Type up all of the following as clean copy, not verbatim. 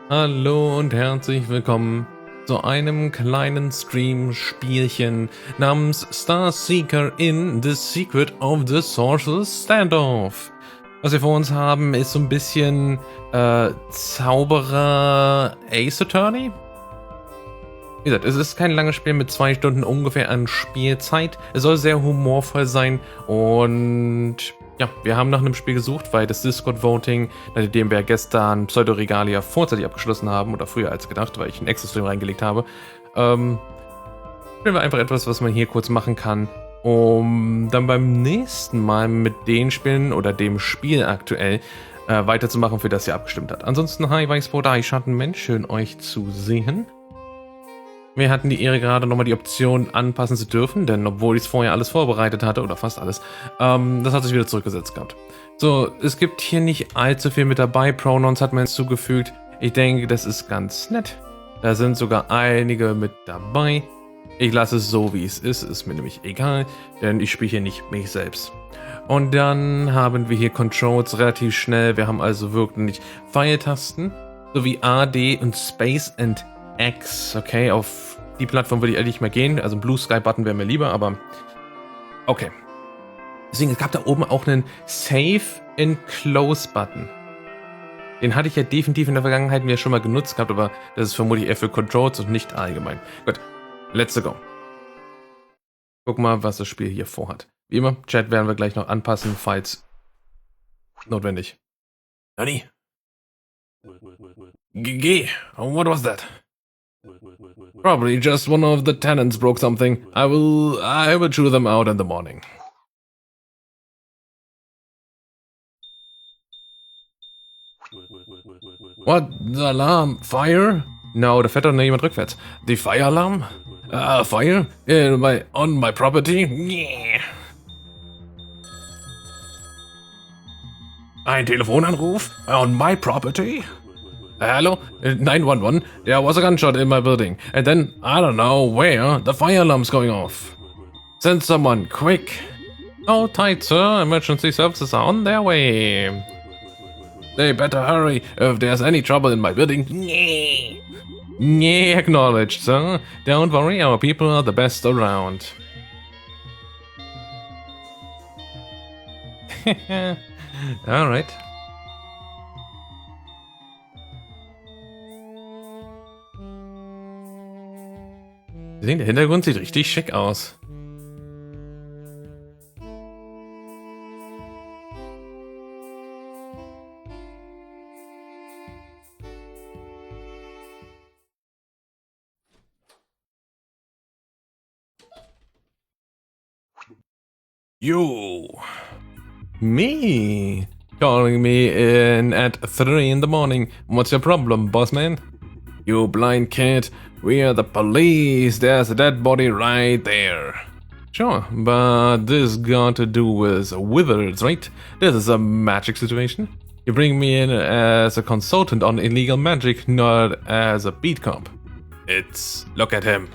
Hallo und herzlich willkommen zu einem kleinen Stream-Spielchen namens Star Seeker in The Secret of the Sorcerous Standoff. Was wir vor uns haben, ist so ein bisschen Zauberer Ace Attorney. Wie gesagt, es ist kein langes Spiel mit 2 Stunden ungefähr an Spielzeit. Es soll sehr humorvoll sein und ja, wir haben nach einem Spiel gesucht, weil das Discord-Voting, nachdem wir gestern Pseudo-Regalia vorzeitig abgeschlossen haben, oder früher als gedacht, weil ich einen Extra-Stream reingelegt habe, spielen wir einfach etwas, was man hier kurz machen kann, um dann beim nächsten Mal mit den Spielen oder dem Spiel aktuell weiterzumachen, für das ihr abgestimmt habt. Ansonsten, hi Weißbrot, hi Schattenmensch, schön euch zu sehen. Wir hatten die Ehre, gerade nochmal die Option anpassen zu dürfen, denn obwohl ich es vorher alles vorbereitet hatte, oder fast alles, das hat sich wieder zurückgesetzt gehabt. So, es gibt hier nicht allzu viel mit dabei, Pronouns hat man hinzugefügt. Ich denke, das ist ganz nett. Da sind sogar einige mit dabei. Ich lasse es so, wie es ist mir nämlich egal, denn ich spiele hier nicht mich selbst. Und dann haben wir hier Controls relativ schnell, wir haben also wirklich Pfeiltasten, sowie A, D und Space and X, okay, auf die Plattform würde ich eigentlich nicht mehr gehen, also ein Blue Sky Button wäre mir lieber, aber okay. Deswegen, es gab da oben auch einen Save and Close Button. Den hatte ich ja definitiv in der Vergangenheit mir schon mal genutzt gehabt, aber das ist vermutlich eher für Controls und nicht allgemein. Gut, let's go. Guck mal, was das Spiel hier vorhat. Wie immer, Chat werden wir gleich noch anpassen, falls notwendig. Nani? GG, what was that? Probably just one of the tenants broke something. I will chew them out in the morning. What? The alarm? Fire? No, da fährt doch noch jemand rückwärts. The fire alarm? Fire? On my property? Yeah. Ein Telefonanruf? On my property? Hello? 911? There was a gunshot in my building. And then, I don't know where, the fire alarm's going off. Send someone, quick. Oh, tight, sir. Emergency services are on their way. They better hurry if there's any trouble in my building. Yeah, acknowledged, sir. Don't worry, our people are the best around. Alright. Der Hintergrund sieht richtig schick aus. You. Me. Calling me in at 3 in the morning. What's your problem, boss man? You blind kid. We are the police. There's a dead body right there. Sure, but this got to do with wizards, right? This is a magic situation. You bring me in as a consultant on illegal magic, not as a beat cop. Look at him.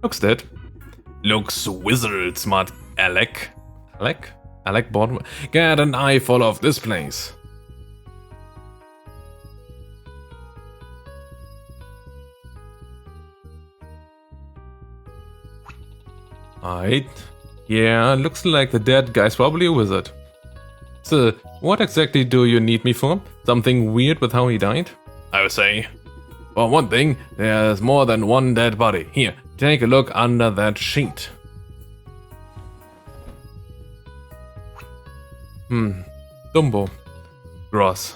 Looks dead. Looks wizard, smart Alec. Alec Baldwin. Get an eyeful of this place. Alright. Yeah, looks like the dead guy's probably a wizard. So, what exactly do you need me for? Something weird with how he died? I would say. For one thing, there's more than one dead body. Here, take a look under that sheet. Dumbo. Gross.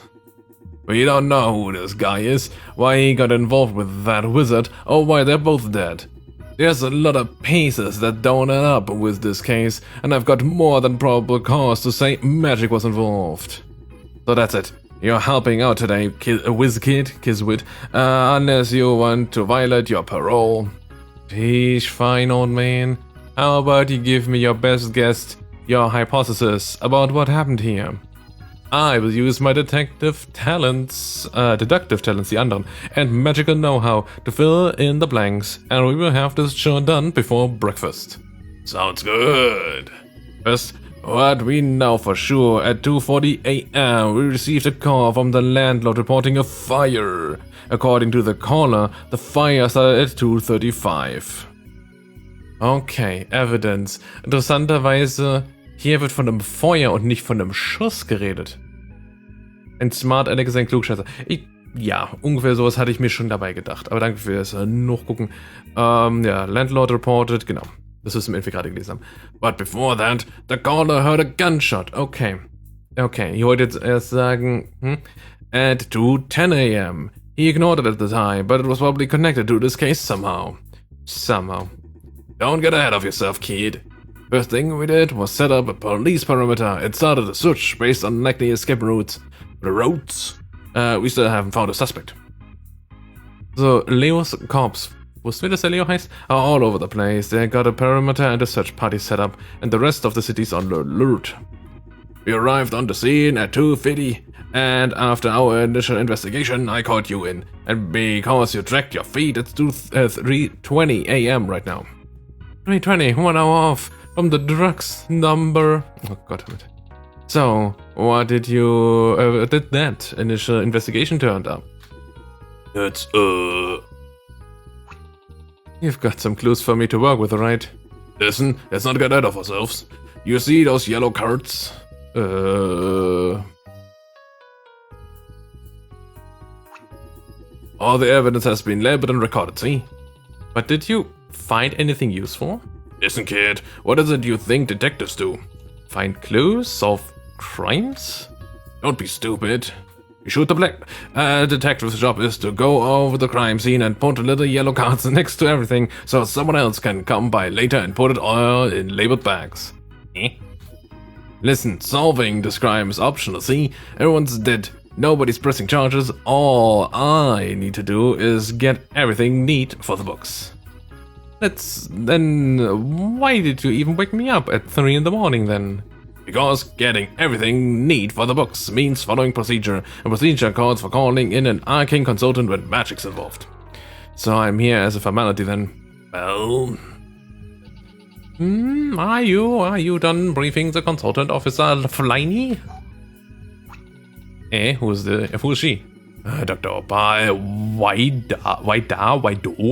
We don't know who this guy is, why he got involved with that wizard, or why they're both dead. There's a lot of pieces that don't add up with this case, and I've got more than probable cause to say magic was involved. So that's it. You're helping out today, Kiswit, unless you want to violate your parole. Sheesh, fine, old man. How about you give me your best guess, your hypothesis about what happened here? I will use my deductive talents, die anderen, and magical know-how to fill in the blanks, and we will have this show done before breakfast. Sounds good. First, What we know for sure, at 2:40 a.m. we received a call from the landlord reporting a fire. According to the caller, the fire started at 2:35. Okay, Evidence. Interessanterweise, hier wird von einem Feuer und nicht von einem Schuss geredet. Ein Smart Alex ist ein Klugscheißer. Ja, ungefähr sowas hatte ich mir schon dabei gedacht. Aber danke fürs Nachgucken. Ja, Landlord reported, genau. Das ist im Info gerade gelesen haben. But before that, the caller heard a gunshot. Okay. Okay, ich wollte jetzt erst sagen, at 2:10 a.m. He ignored it at the time, but it was probably connected to this case somehow. Somehow. Don't get ahead of yourself, kid. First thing we did was set up a police perimeter and started a search based on likely escape routes. The roads? We still haven't found a suspect. So, Leo's corpse. Wussten wir, dass der Leo heißt? Are all over the place. They got a perimeter and a search party set up, and the rest of the city's on alert. We arrived on the scene at 2:50, and after our initial investigation, I called you in. And because you dragged your feet, it's 3:20 a.m. right now. 3:20, 1 hour off from the drugs number. Oh God damn it. So, what did you did that initial investigation turned up? It's You've got some clues for me to work with, right? Listen, let's not get ahead of ourselves. You see those yellow cards? All the evidence has been labeled and recorded, see? But did you find anything useful? Listen, kid, what is it you think detectives do? Find clues? Solve crimes? Don't be stupid. You shoot the black. Detective's job is to go over the crime scene and put little yellow cards next to everything so someone else can come by later and put it all in labeled bags. Listen, solving this crime is optional, see? Everyone's dead. Nobody's pressing charges. All I need to do is get everything neat for the books. Then why did you even wake me up at 3 in the morning then? Because getting everything neat for the books means following procedure. A procedure calls for calling in an arcane consultant when magic's involved. So I'm here as a formality then. Well... Are you done briefing the consultant officer Flyny? Who's she? Dr. Pai, why do?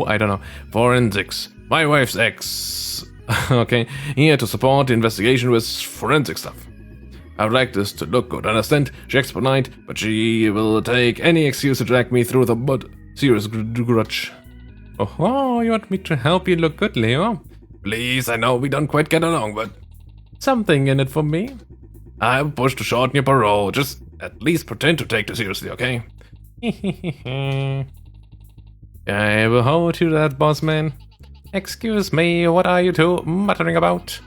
I don't know. Forensics. My wife's ex. Okay, here to support the investigation with forensic stuff. I would like this to look good, understand? She acts polite, but she will take any excuse to drag me through the mud. Serious grudge. Oh, you want me to help you look good, Leo? Please, I know we don't quite get along, but... Something in it for me? I'll push to shorten your parole. Just at least pretend to take this seriously, okay? I will hold you to that, boss man. Excuse me, what are you two muttering about?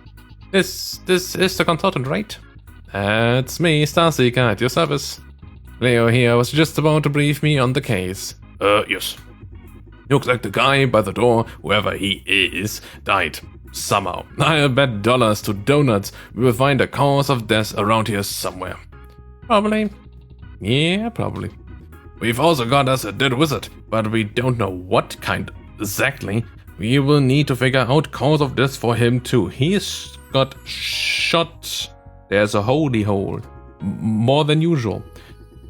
This is the consultant, right? It's me, Starseeker, at your service. Leo here was just about to brief me on the case. Yes. Looks like the guy by the door, whoever he is, died. Somehow. I'll bet dollars to donuts we will find a cause of death around here somewhere. Probably. Yeah, probably. We've also got us a dead wizard, but we don't know what kind exactly. We will need to figure out cause of death for him too. He's got shot. There's a holy hole. More than usual.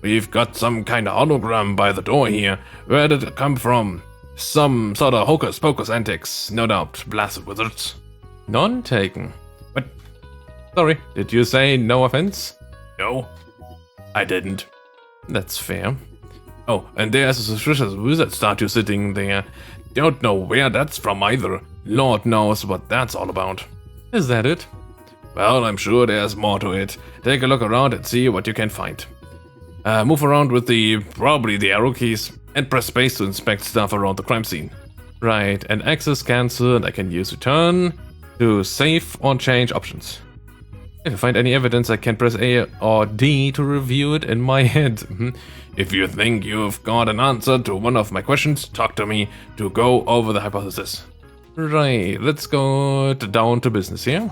We've got some kind of hologram by the door here. Where did it come from? Some sort of hocus pocus antics, no doubt. Blasted wizards. None taken. But, sorry, did you say no offense? No, I didn't. That's fair. Oh, and there's a suspicious wizard statue sitting there. Don't know where that's from either. Lord knows what that's all about. Is that it? Well, I'm sure there's more to it. Take a look around and see what you can find. Move around with probably the arrow keys, and press space to inspect stuff around the crime scene. Right, and access cancelled. I can use return to save or change options. If I find any evidence, I can press A or D to review it in my head. If you think you've got an answer to one of my questions, talk to me to go over the hypothesis. Right, let's go down to business here.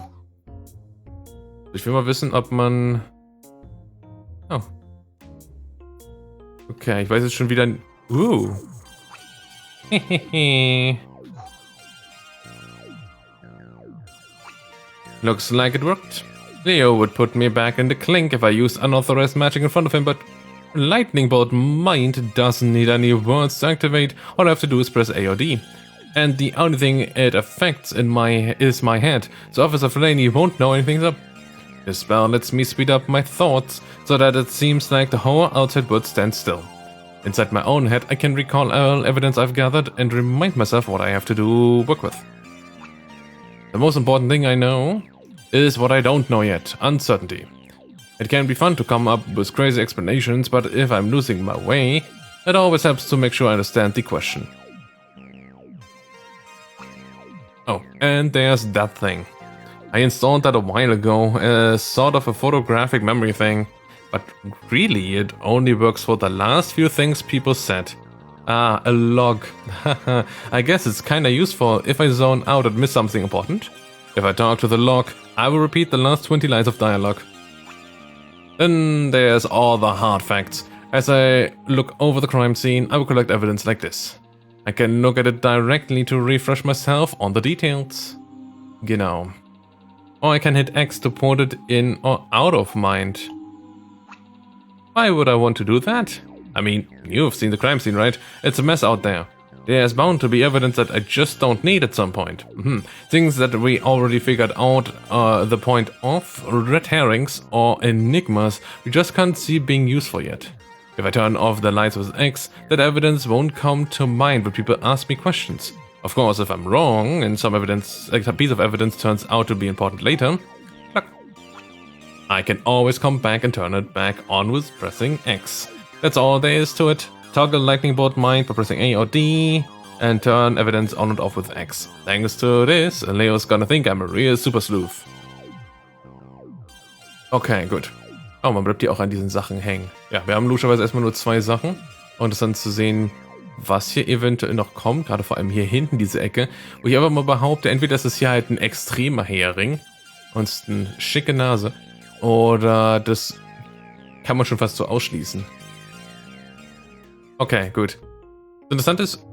Ich will mal wissen, ob man... Oh. Okay, ich weiß jetzt schon wieder... Looks like it worked. Leo would put me back in the clink if I used unauthorized magic in front of him, but Lightning Bolt Mind doesn't need any words to activate. All I have to do is press A or D. And the only thing it affects is my head, so Officer Flaney won't know anything's up. This spell lets me speed up my thoughts so that it seems like the whole outside would stand still. Inside my own head, I can recall all evidence I've gathered and remind myself what I have to do work with. The most important thing I know is what I don't know yet, uncertainty. It can be fun to come up with crazy explanations, but if I'm losing my way, it always helps to make sure I understand the question. Oh, and there's that thing. I installed that a while ago as sort of a photographic memory thing, but really it only works for the last few things people said. Ah, a log. I guess it's kinda useful if I zone out and miss something important. If I talk to the log, I will repeat the last 20 lines of dialogue. Then there's all the hard facts. As I look over the crime scene, I will collect evidence like this. I can look at it directly to refresh myself on the details. Genau. Or I can hit X to put it in or out of mind. Why would I want to do that? I mean, you've seen the crime scene, right? It's a mess out there. There's bound to be evidence that I just don't need at some point. Things that we already figured out the point of, red herrings or enigmas we just can't see being useful yet. If I turn off the lights with X, that evidence won't come to mind when people ask me questions. Of course, if I'm wrong and some evidence, a piece of evidence turns out to be important later, I can always come back and turn it back on with pressing X. That's all there is to it. Toggle Lightning Bolt Mind by pressing A or D, and turn evidence on and off with X. Thanks to this, Leo's gonna think I'm a real super sleuth. Okay, gut. Oh, man bleibt hier auch an diesen Sachen hängen. Ja, wir haben logischerweise erstmal nur 2 Sachen. Und interessant zu sehen, was hier eventuell noch kommt, gerade vor allem hier hinten diese Ecke, wo ich aber mal behaupte, entweder ist es hier halt ein extremer Hering und ist eine schicke Nase, oder das kann man schon fast so ausschließen. Okay, gut. Interessant ist,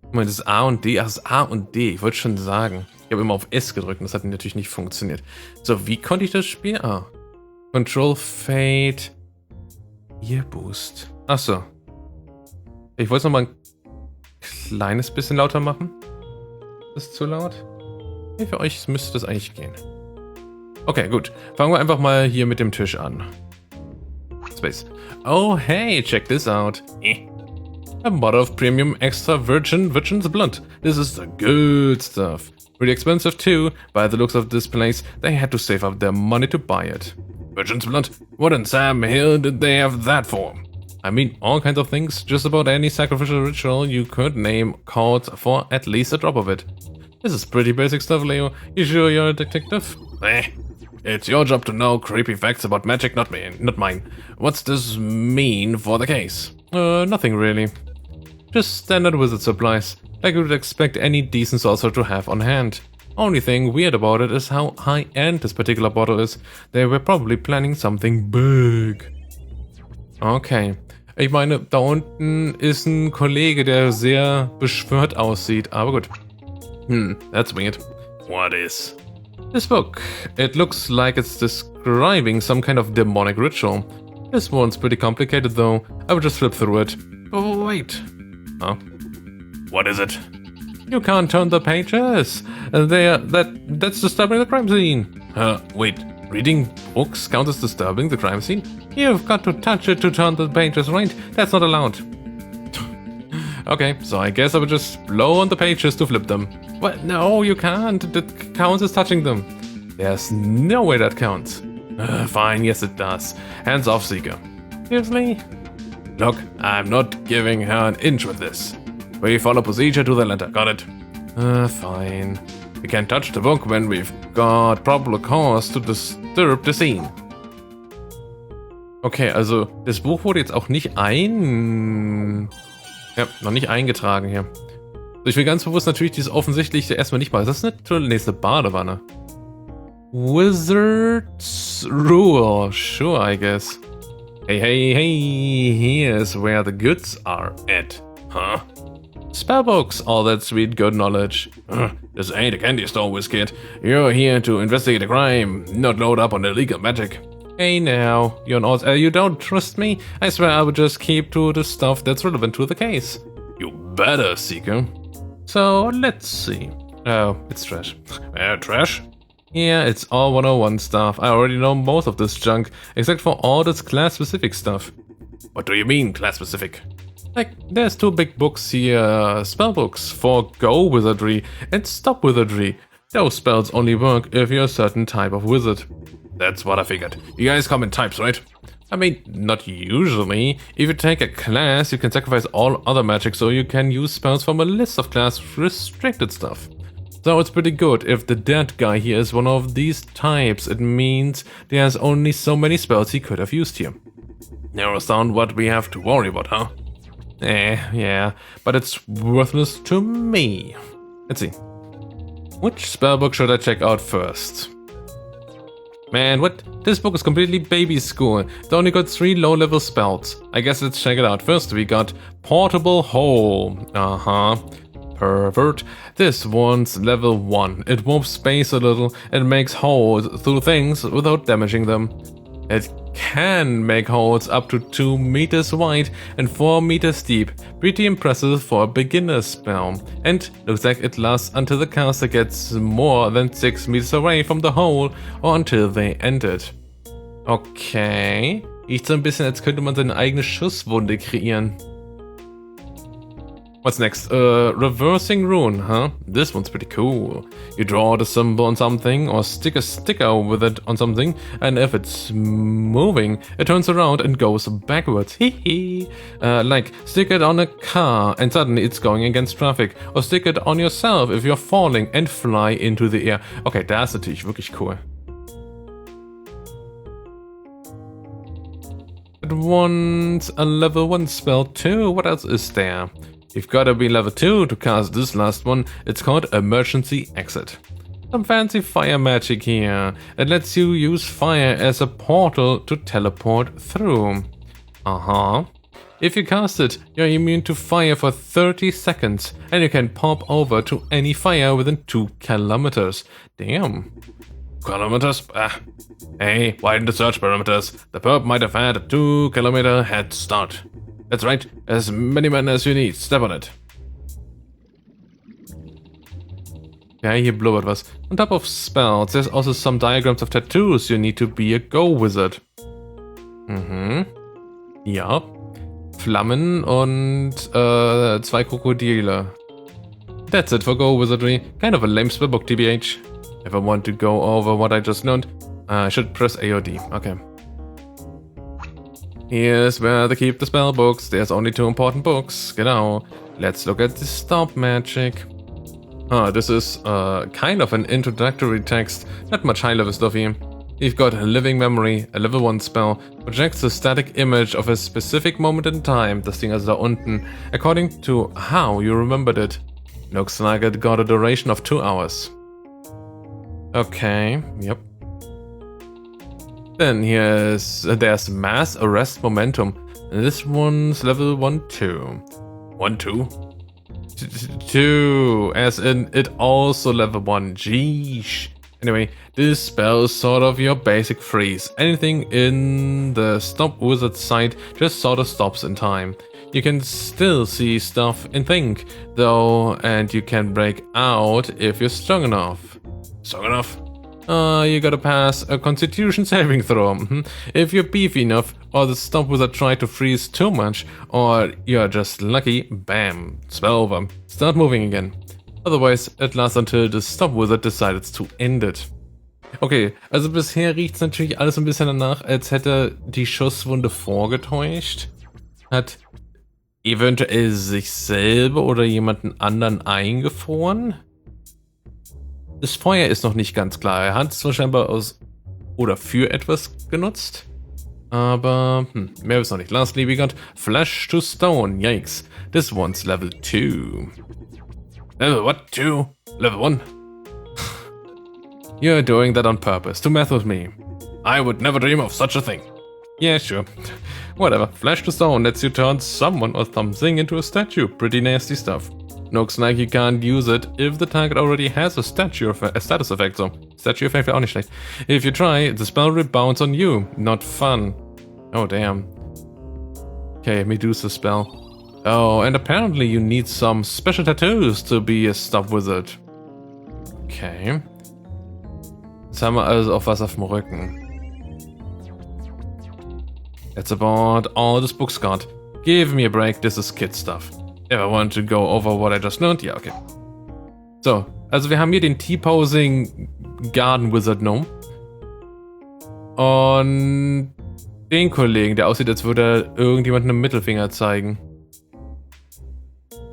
Moment, das ist A und D, ach, das ist A und D, ich wollte schon sagen. Ich habe immer auf S gedrückt und das hat natürlich nicht funktioniert. So, wie konnte ich das spielen? Ah, Control Fade, Ear Boost. Achso. Ich wollte es nochmal ein kleines bisschen lauter machen. Ist das zu laut? Nee, für euch müsste das eigentlich gehen. Okay, gut. Fangen wir einfach mal hier mit dem Tisch an. Space. Oh, hey, check this out. A bottle of premium extra virgin's blood. This is the good stuff. Pretty expensive too. By the looks of this place, they had to save up their money to buy it. Virgin's blood? What in Sam Hill did they have that for? I mean, all kinds of things. Just about any sacrificial ritual you could name called for at least a drop of it. This is pretty basic stuff, Leo. You sure you're a detective? It's your job to know creepy facts about magic, not mine. What's this mean for the case? Nothing really. Just standard wizard supplies, like you would expect any decent sorcerer to have on hand. Only thing weird about it is how high-end this particular bottle is. They were probably planning something big. Okay. Ich meine, da unten ist ein Kollege, der sehr beschwört aussieht, aber gut. That's weird. What is? This book. It looks like it's describing some kind of demonic ritual. This one's pretty complicated though. I will just flip through it. Oh, wait. Huh? What is it? You can't turn the pages. That's disturbing the crime scene. Wait. Reading books counts as disturbing the crime scene? You've got to touch it to turn the pages, right? That's not allowed. Okay, so I guess I would just blow on the pages to flip them. What? No, you can't. That counts as touching them. There's no way that counts. Fine, yes it does. Hands off, Seeker. Seriously? Look, I'm not giving her an inch with this. We follow procedure to the letter, got it? Fine. We can't touch the book when we've got probable cause to disturb the scene. Okay, also das Buch wurde jetzt auch nicht noch nicht eingetragen hier. Ich will ganz bewusst natürlich dieses Offensichtliche erstmal nicht mal. Ist das eine Toilette? Nee, ist eine Badewanne. Wizard's Rule. Sure, I guess. Hey, here's where the goods are at. Huh? Spellbooks, all that sweet good knowledge. This ain't a candy store, Wizkid. You're here to investigate a crime, not load up on illegal magic. Hey now, you don't trust me? I swear I would just keep to the stuff that's relevant to the case. You better, Seeker. So, let's see. Oh, it's trash. Trash? Yeah, it's all 101 stuff. I already know most of this junk, except for all this class-specific stuff. What do you mean, class-specific? Like, there's 2 big books here, spellbooks for Go Wizardry and Stop Wizardry. Those spells only work if you're a certain type of wizard. That's what I figured. You guys come in types, right? I mean, not usually. If you take a class, you can sacrifice all other magic so you can use spells from a list of class-restricted stuff. So it's pretty good. If the dead guy here is one of these types, it means there's only so many spells he could have used here. Narrows down what we have to worry about, huh? Yeah, but it's worthless to me. Let's see. Which spellbook should I check out first? Man, what? This book is completely baby school. It only got 3 low-level spells. I guess let's check it out. First we got Portable Hole. Pervert. This one's level 1. It warps space a little and makes holes through things without damaging them. It can make holes up to 2 meters wide and 4 meters deep. Pretty impressive for a beginner spell. And looks like it lasts until the caster gets more than 6 meters away from the hole or until they end it. Okay. Riecht so ein bisschen, als könnte man seine eigene Schusswunde kreieren. What's next? Reversing rune, huh? This one's pretty cool. You draw the symbol on something or stick a sticker with it on something, and if it's moving, it turns around and goes backwards. Hehe. Like, stick it on a car and suddenly it's going against traffic. Or stick it on yourself if you're falling and fly into the air. Okay, das ist natürlich wirklich cool. It wants a level 1 spell too. What else is there? You've gotta be level 2 to cast this last one. It's called Emergency Exit. Some fancy fire magic here. It lets you use fire as a portal to teleport through. If you cast it, you're immune to fire for 30 seconds, and you can pop over to any fire within 2 kilometers. Damn. Kilometers? Hey, widen the search parameters. The perp might have had a 2-kilometer head start. That's right, as many men as you need. Step on it. Ja, hier blubbert was. On top of spells, there's also some diagrams of tattoos. You need to be a Go Wizard. Ja. Flammen und 2 Krokodile. That's it for Go Wizardry. Kind of a lame spellbook, TBH. If I want to go over what I just learned, I should press AOD. Okay. Here's where they keep the spell books. There's only 2 important books. Genau. Let's look at the stop magic. This is kind of an introductory text. Not much high-level stuff here. You've got Living Memory, a level 1 spell. Projects a static image of a specific moment in time. Das Ding ist da unten. According to how you remembered it. Looks like it got a duration of 2 hours. Okay, yep. Then there's Mass Arrest Momentum. This one's level 1-2. 1-2? 2, as in it also level 1. Jeesh. Anyway, this spell is sort of your basic freeze. Anything in the Stop Wizard site just sort of stops in time. You can still see stuff and think, though, and you can break out if you're strong enough. Strong enough? You gotta pass a constitution saving throw. If you're beefy enough, or the Stop Wizard tried to freeze too much, or you're just lucky, bam, spell over. Start moving again. Otherwise, it lasts until the Stop Wizard decides to end it. Okay, also bisher riecht es natürlich alles ein bisschen danach, als hätte die Schusswunde vorgetäuscht. Hat eventuell sich selber oder jemanden anderen eingefroren. Das Feuer ist noch nicht ganz klar. Er hat es zwar scheinbar aus oder für etwas genutzt. Aber, mehr ist noch nicht. Lastly, we got Flesh to Stone. Yikes. This one's level 2. Level what? 2? Level 1? You're doing that on purpose, to mess with me. I would never dream of such a thing. Yeah, sure. Whatever. Flesh to Stone lets you turn someone or something into a statue. Pretty nasty stuff. Looks like you can't use it if the target already has a status effect, so. Statue effect wäre auch nicht schlecht. If you try, the spell rebounds on you. Not fun. Oh, damn. Okay, Medusa spell. Oh, and apparently you need some special tattoos to be a Stop Wizard. Okay. Jetzt haben wir also auch was auf dem Rücken. That's about all this book's got. Give me a break, this is kid stuff. If I want to go over what I just learned, ja, okay. So, also wir haben hier den T-Posing Garden Wizard Gnome. Und den Kollegen, der aussieht, als würde er irgendjemandem einen Mittelfinger zeigen.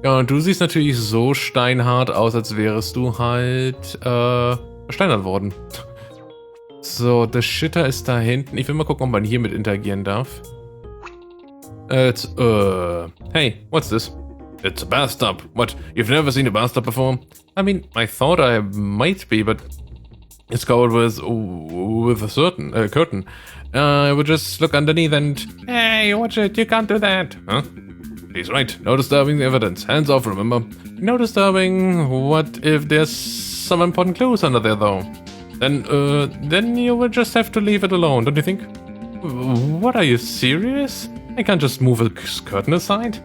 Ja, und du siehst natürlich so steinhart aus, als wärest du halt versteinert worden. So, der Shitter ist da hinten. Ich will mal gucken, ob man hier mit interagieren darf. Hey, what's this? It's a bathtub. What? You've never seen a bathtub before? I mean, I thought I might be, but it's covered with a certain curtain. I would just look underneath and... Hey, watch it, you can't do that. Huh? He's right. No disturbing evidence. Hands off, remember? No disturbing. What if there's some important clues under there, though? Then you will just have to leave it alone, don't you think? What, are you serious? I can't just move a curtain aside?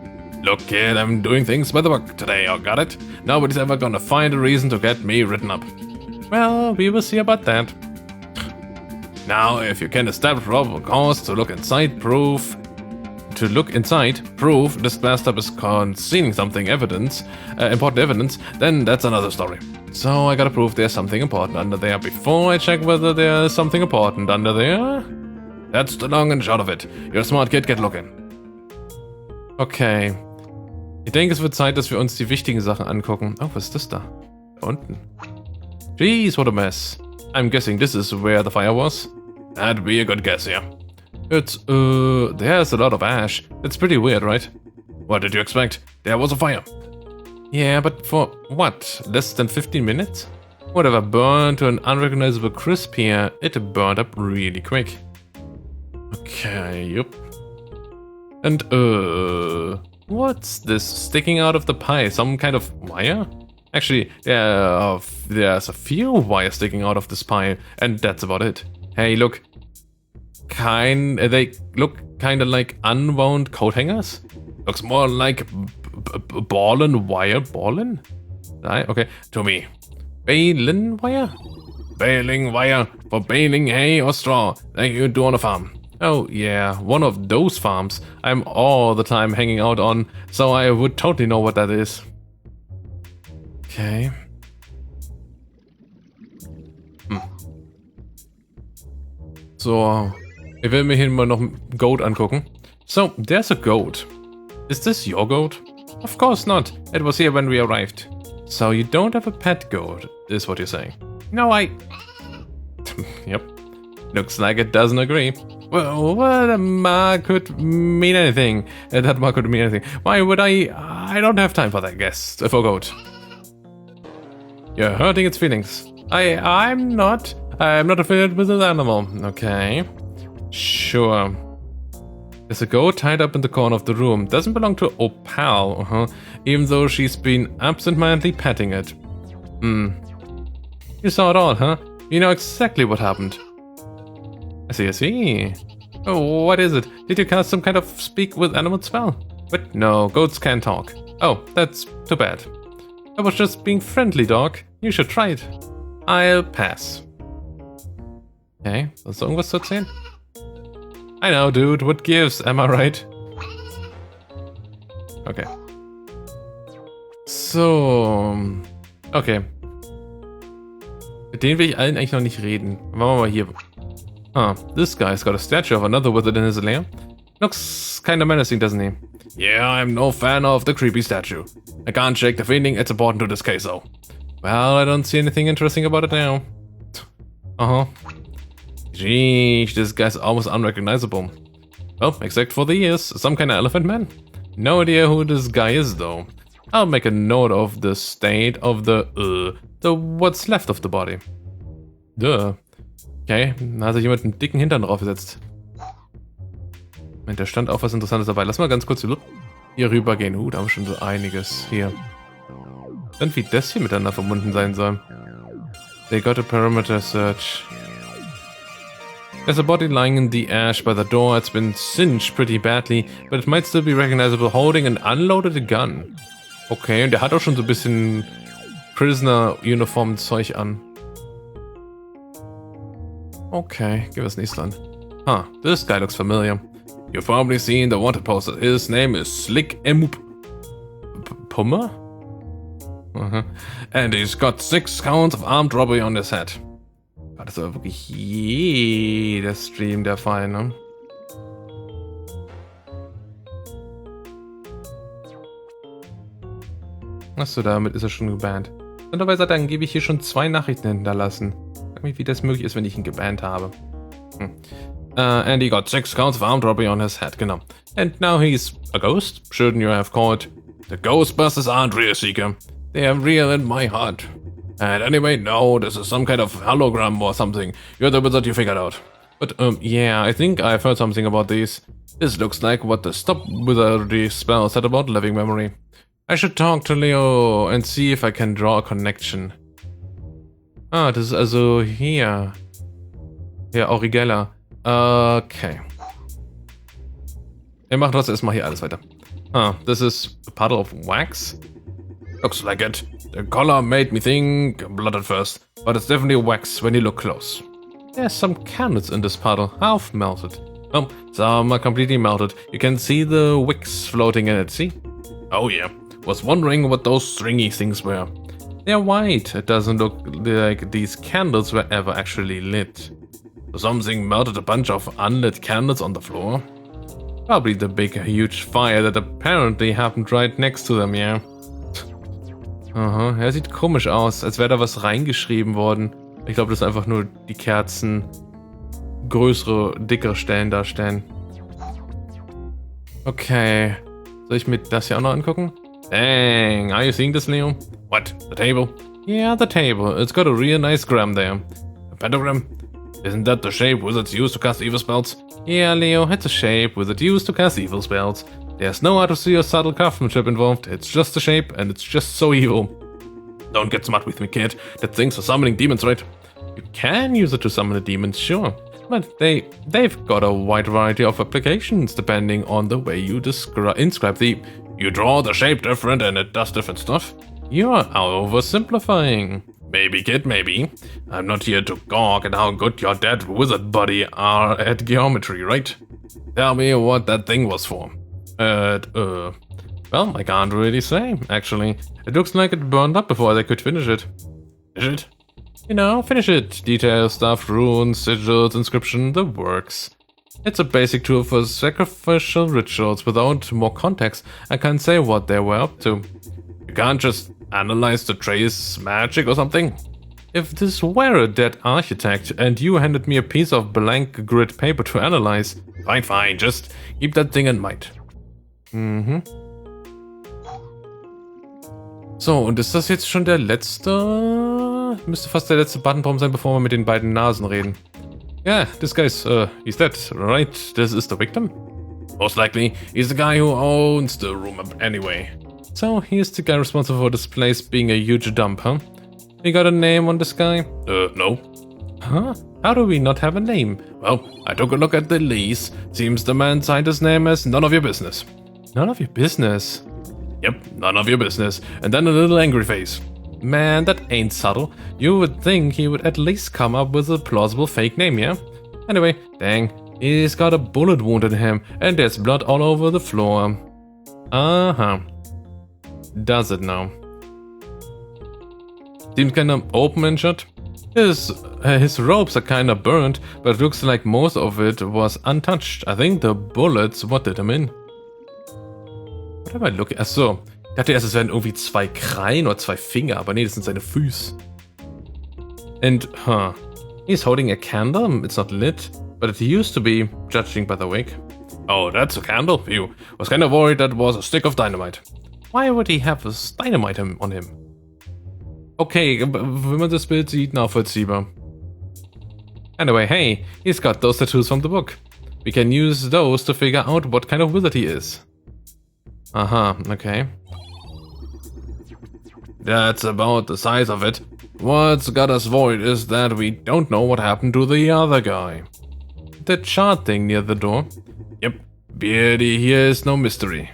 Look, kid, I'm doing things by the book today, oh, got it? Nobody's ever gonna find a reason to get me written up. Well, we will see about that. Now, if you can establish probable cause to look inside, proof this bathtub is concealing something important evidence, then that's another story. So I gotta prove there's something important under there before I check whether there's something important under there. That's the long and short of it. You're a smart kid, get looking. Okay. Ich denke, es wird Zeit, dass wir uns die wichtigen Sachen angucken. Oh, was ist das da? Da unten. Jeez, what a mess. I'm guessing this is where the fire was. That'd be a good guess, yeah. It's, there's a lot of ash. It's pretty weird, right? What did you expect? There was a fire. Yeah, but for what? Less than 15 minutes? Whatever burned to an unrecognizable crisp here, it burned up really quick. Okay, yep. And, what's this sticking out of the pie? Some kind of wire? Actually, there's a few wires sticking out of this pie, and that's about it. Hey, look. They look kinda like unwound coat hangers. Looks more like ballin wire. Ballin? Okay, to me. Balin wire? Baling wire for baling hay or straw like you do on a farm. Oh yeah, one of those farms I'm all the time hanging out on, so I would totally know what that is. Okay. So, ich will mir hier mal noch ein Goat angucken. So, there's a goat. Is this your goat? Of course not. It was here when we arrived. So you don't have a pet goat, is what you're saying? No, Yep. Looks like it doesn't agree. Well, what a mark could mean anything. That mark could mean anything. Why would I don't have time for that, guess. For goat. You're hurting its feelings. I'm not affiliated with this animal. Okay. Sure. There's a goat tied up in the corner of the room. Doesn't belong to Opal, even though she's been absent-mindedly petting it. You saw it all, huh? You know exactly what happened. I see. Oh, what is it? Did you cast some kind of speak with animal spell? But no, goats can't talk. Oh, that's too bad. I was just being friendly, dog. You should try it. I'll pass. Okay, sonst irgendwas zu erzählen? I know, dude, what gives, am I right? Okay. So. Okay. Mit denen will ich allen eigentlich noch nicht reden. Machen wir mal hier. This guy's got a statue of another wizard in his lair. Looks kinda menacing, doesn't he? Yeah, I'm no fan of the creepy statue. I can't shake the feeling it's important to this case, though. Well, I don't see anything interesting about it now. Geez, this guy's almost unrecognizable. Well, except for the ears, some kind of elephant man. No idea who this guy is, though. I'll make a note of the state of the what's left of the body. Duh. Okay, da hat sich jemand einen dicken Hintern draufgesetzt. Moment, da stand auch was Interessantes dabei. Lass mal ganz kurz hier rüber gehen. Da haben wir schon so einiges hier. Wie das hier miteinander verbunden sein soll. They got a perimeter search. There's a body lying in the ash by the door. It's been singed pretty badly, but it might still be recognizable holding an unloaded gun. Okay, und der hat auch schon so ein bisschen Prisoner-Uniform-Zeug an. Okay, give us an Island. Huh, this guy looks familiar. You've probably seen the wanted poster. His name is Slick M. Pummer? And he's got 6 counts of armed robbery on his head. Das ist aber wirklich jeder Stream der Fall, ne? Achso, damit ist er schon gebannt. Andererseits hat er angeblich hier schon 2 Nachrichten hinterlassen. Frag mich, wie das möglich ist, wenn ich ihn gebannt habe. And he got 6 counts of armed robbery on his head, genau. And now he's a ghost? Shouldn't you have called? The Ghostbusters aren't real, Seeker. They are real in my heart. And anyway, no, this is some kind of hologram or something. You're the wizard, you figured out. But, yeah, I think I've heard something about these. This looks like what the stop wizardry spell said about living memory. I should talk to Leo and see if I can draw a connection. Ah, das ist also hier. Ja, Aurigella. Okay. Wir machen trotzdem erstmal hier alles weiter. Ah, this is a puddle of wax? Looks like it. The color made me think blood at first, but it's definitely wax when you look close. There's some candles in this puddle, half melted. Oh, some are completely melted. You can see the wicks floating in it, see? Oh yeah, was wondering what those stringy things were. They're white. It doesn't look like these candles were ever actually lit. Something melted a bunch of unlit candles on the floor. Probably the big, huge fire that apparently happened right next to them, yeah. Aha, er sieht komisch aus, als wäre da was reingeschrieben worden. Ich glaube, das ist einfach nur die Kerzen größere, dickere Stellen darstellen. Okay. Soll ich mir das hier auch noch angucken? Dang, are you seeing this, Leo? What? The table? Yeah, the table. It's got a real nice gram there. A pentagram? Isn't that the shape wizards use to cast evil spells? Yeah, Leo, it's a shape wizards use to cast evil spells. There's no artistry or subtle craftsmanship involved. It's just a shape, and it's just so evil. Don't get smart with me, kid. That thing's for summoning demons, right? You can use it to summon a demon, sure. But they've got a wide variety of applications depending on the way you inscribe the... You draw the shape different and it does different stuff. You're oversimplifying. Maybe, kid, maybe. I'm not here to gawk at how good your dead wizard buddy are at geometry, right? Tell me what that thing was for. Well, I can't really say, actually. It looks like it burned up before they could finish it. Finish it? You know, finish it. Details, stuff, runes, sigils, inscription, the works. It's a basic tool for sacrificial rituals. Without more context, I can't say what they were up to. You can't just analyze the trace magic or something? If this were a dead architect and you handed me a piece of blank grid paper to analyze, fine, just keep that thing in mind. So, und ist das jetzt schon der letzte? Müsste fast der letzte Buttonbaum sein, bevor wir mit den beiden Nasen reden. Yeah, this guy's, he's dead, right? This is the victim? Most likely, he's the guy who owns the room anyway. So, he's the guy responsible for this place being a huge dump, huh? You got a name on this guy? No. Huh? How do we not have a name? Well, I took a look at the lease. Seems the man signed his name as none of your business. None of your business? Yep, none of your business. And then a little angry face. Man, that ain't subtle. You would think he would at least come up with a plausible fake name, yeah? Anyway, dang, he's got a bullet wound in him, and there's blood all over the floor. Uh-huh. Does it now? Seems kinda open and shut. His robes are kinda burnt, but it looks like most of it was untouched. I think the bullets what did him in. What am I looking? Achso. Ich dachte erst, es wären irgendwie 2 Krallen oder 2 Finger, aber nee, das sind seine Füße. And, he's holding a candle. It's not lit, but it used to be, judging by the wick. Oh, that's a candle? Phew. Was kinda worried that was a stick of dynamite. Why would he have a dynamite on him? Okay, wenn man das Bild sieht, nachvollziehbar. Anyway, hey, he's got those tattoos from the book. We can use those to figure out what kind of wizard he is. Aha, okay. That's about the size of it. What's got us worried is that we don't know what happened to the other guy. The chart thing near the door. Yep, Beardy here is no mystery.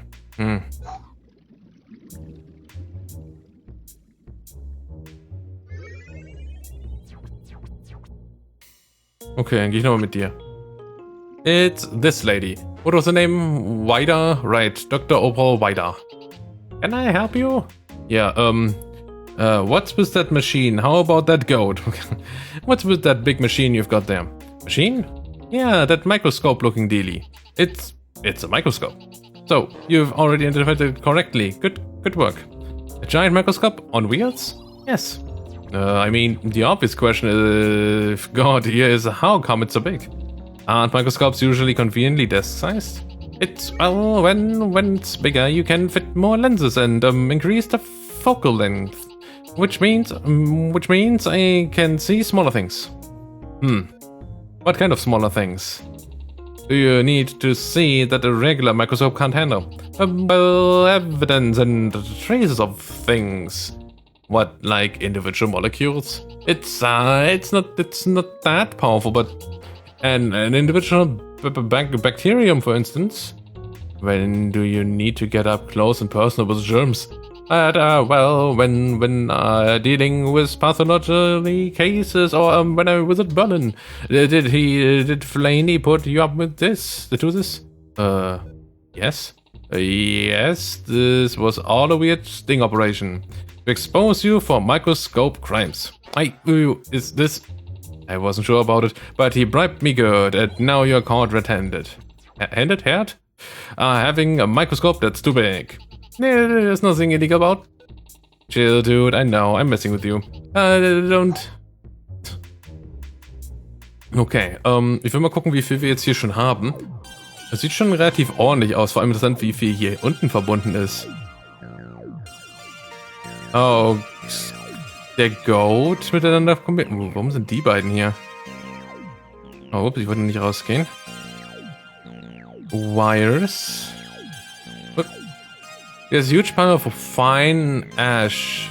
Okay, dann gehe ich nochmal mit dir. It's this lady. What was the name? Wider? Right, Dr. Opal Wider. Can I help you? Yeah, what's with that machine? How about that goat? What's with that big machine you've got there? Machine? Yeah, that microscope-looking dealie. It's a microscope. So, you've already identified it correctly. Good work. A giant microscope on wheels? Yes. I mean, the obvious question is, if God here is, how come it's so big? Aren't microscopes usually conveniently desk-sized? It's, well, when it's bigger, you can fit more lenses and increase the focal length, which means I can see smaller things. What kind of smaller things do you need to see that a regular microscope can't handle? Well, evidence and traces of things. What, like individual molecules? It's not that powerful, but an individual bacterium, for instance. When do you need to get up close and personal with germs? Well, when dealing with pathology cases, or when I was at Berlin. Did Flaney put you up with this? To this? Yes. Yes, this was all a weird sting operation. To expose you for microscope crimes. Is this... I wasn't sure about it, but he bribed me good, and now you're caught red-handed. Handed? Having a microscope that's too big. There's nothing illegal about. Chill, dude, I know, I'm messing with you. Don't... Okay, ich will mal gucken, wie viel wir jetzt hier schon haben. Das sieht schon relativ ordentlich aus, vor allem interessant, wie viel hier unten verbunden ist. Oh, der Goat miteinander kombinieren. Warum sind die beiden hier? Oh, ups, ich wollte nicht rausgehen. Wires. Look. There's a huge pile of fine ash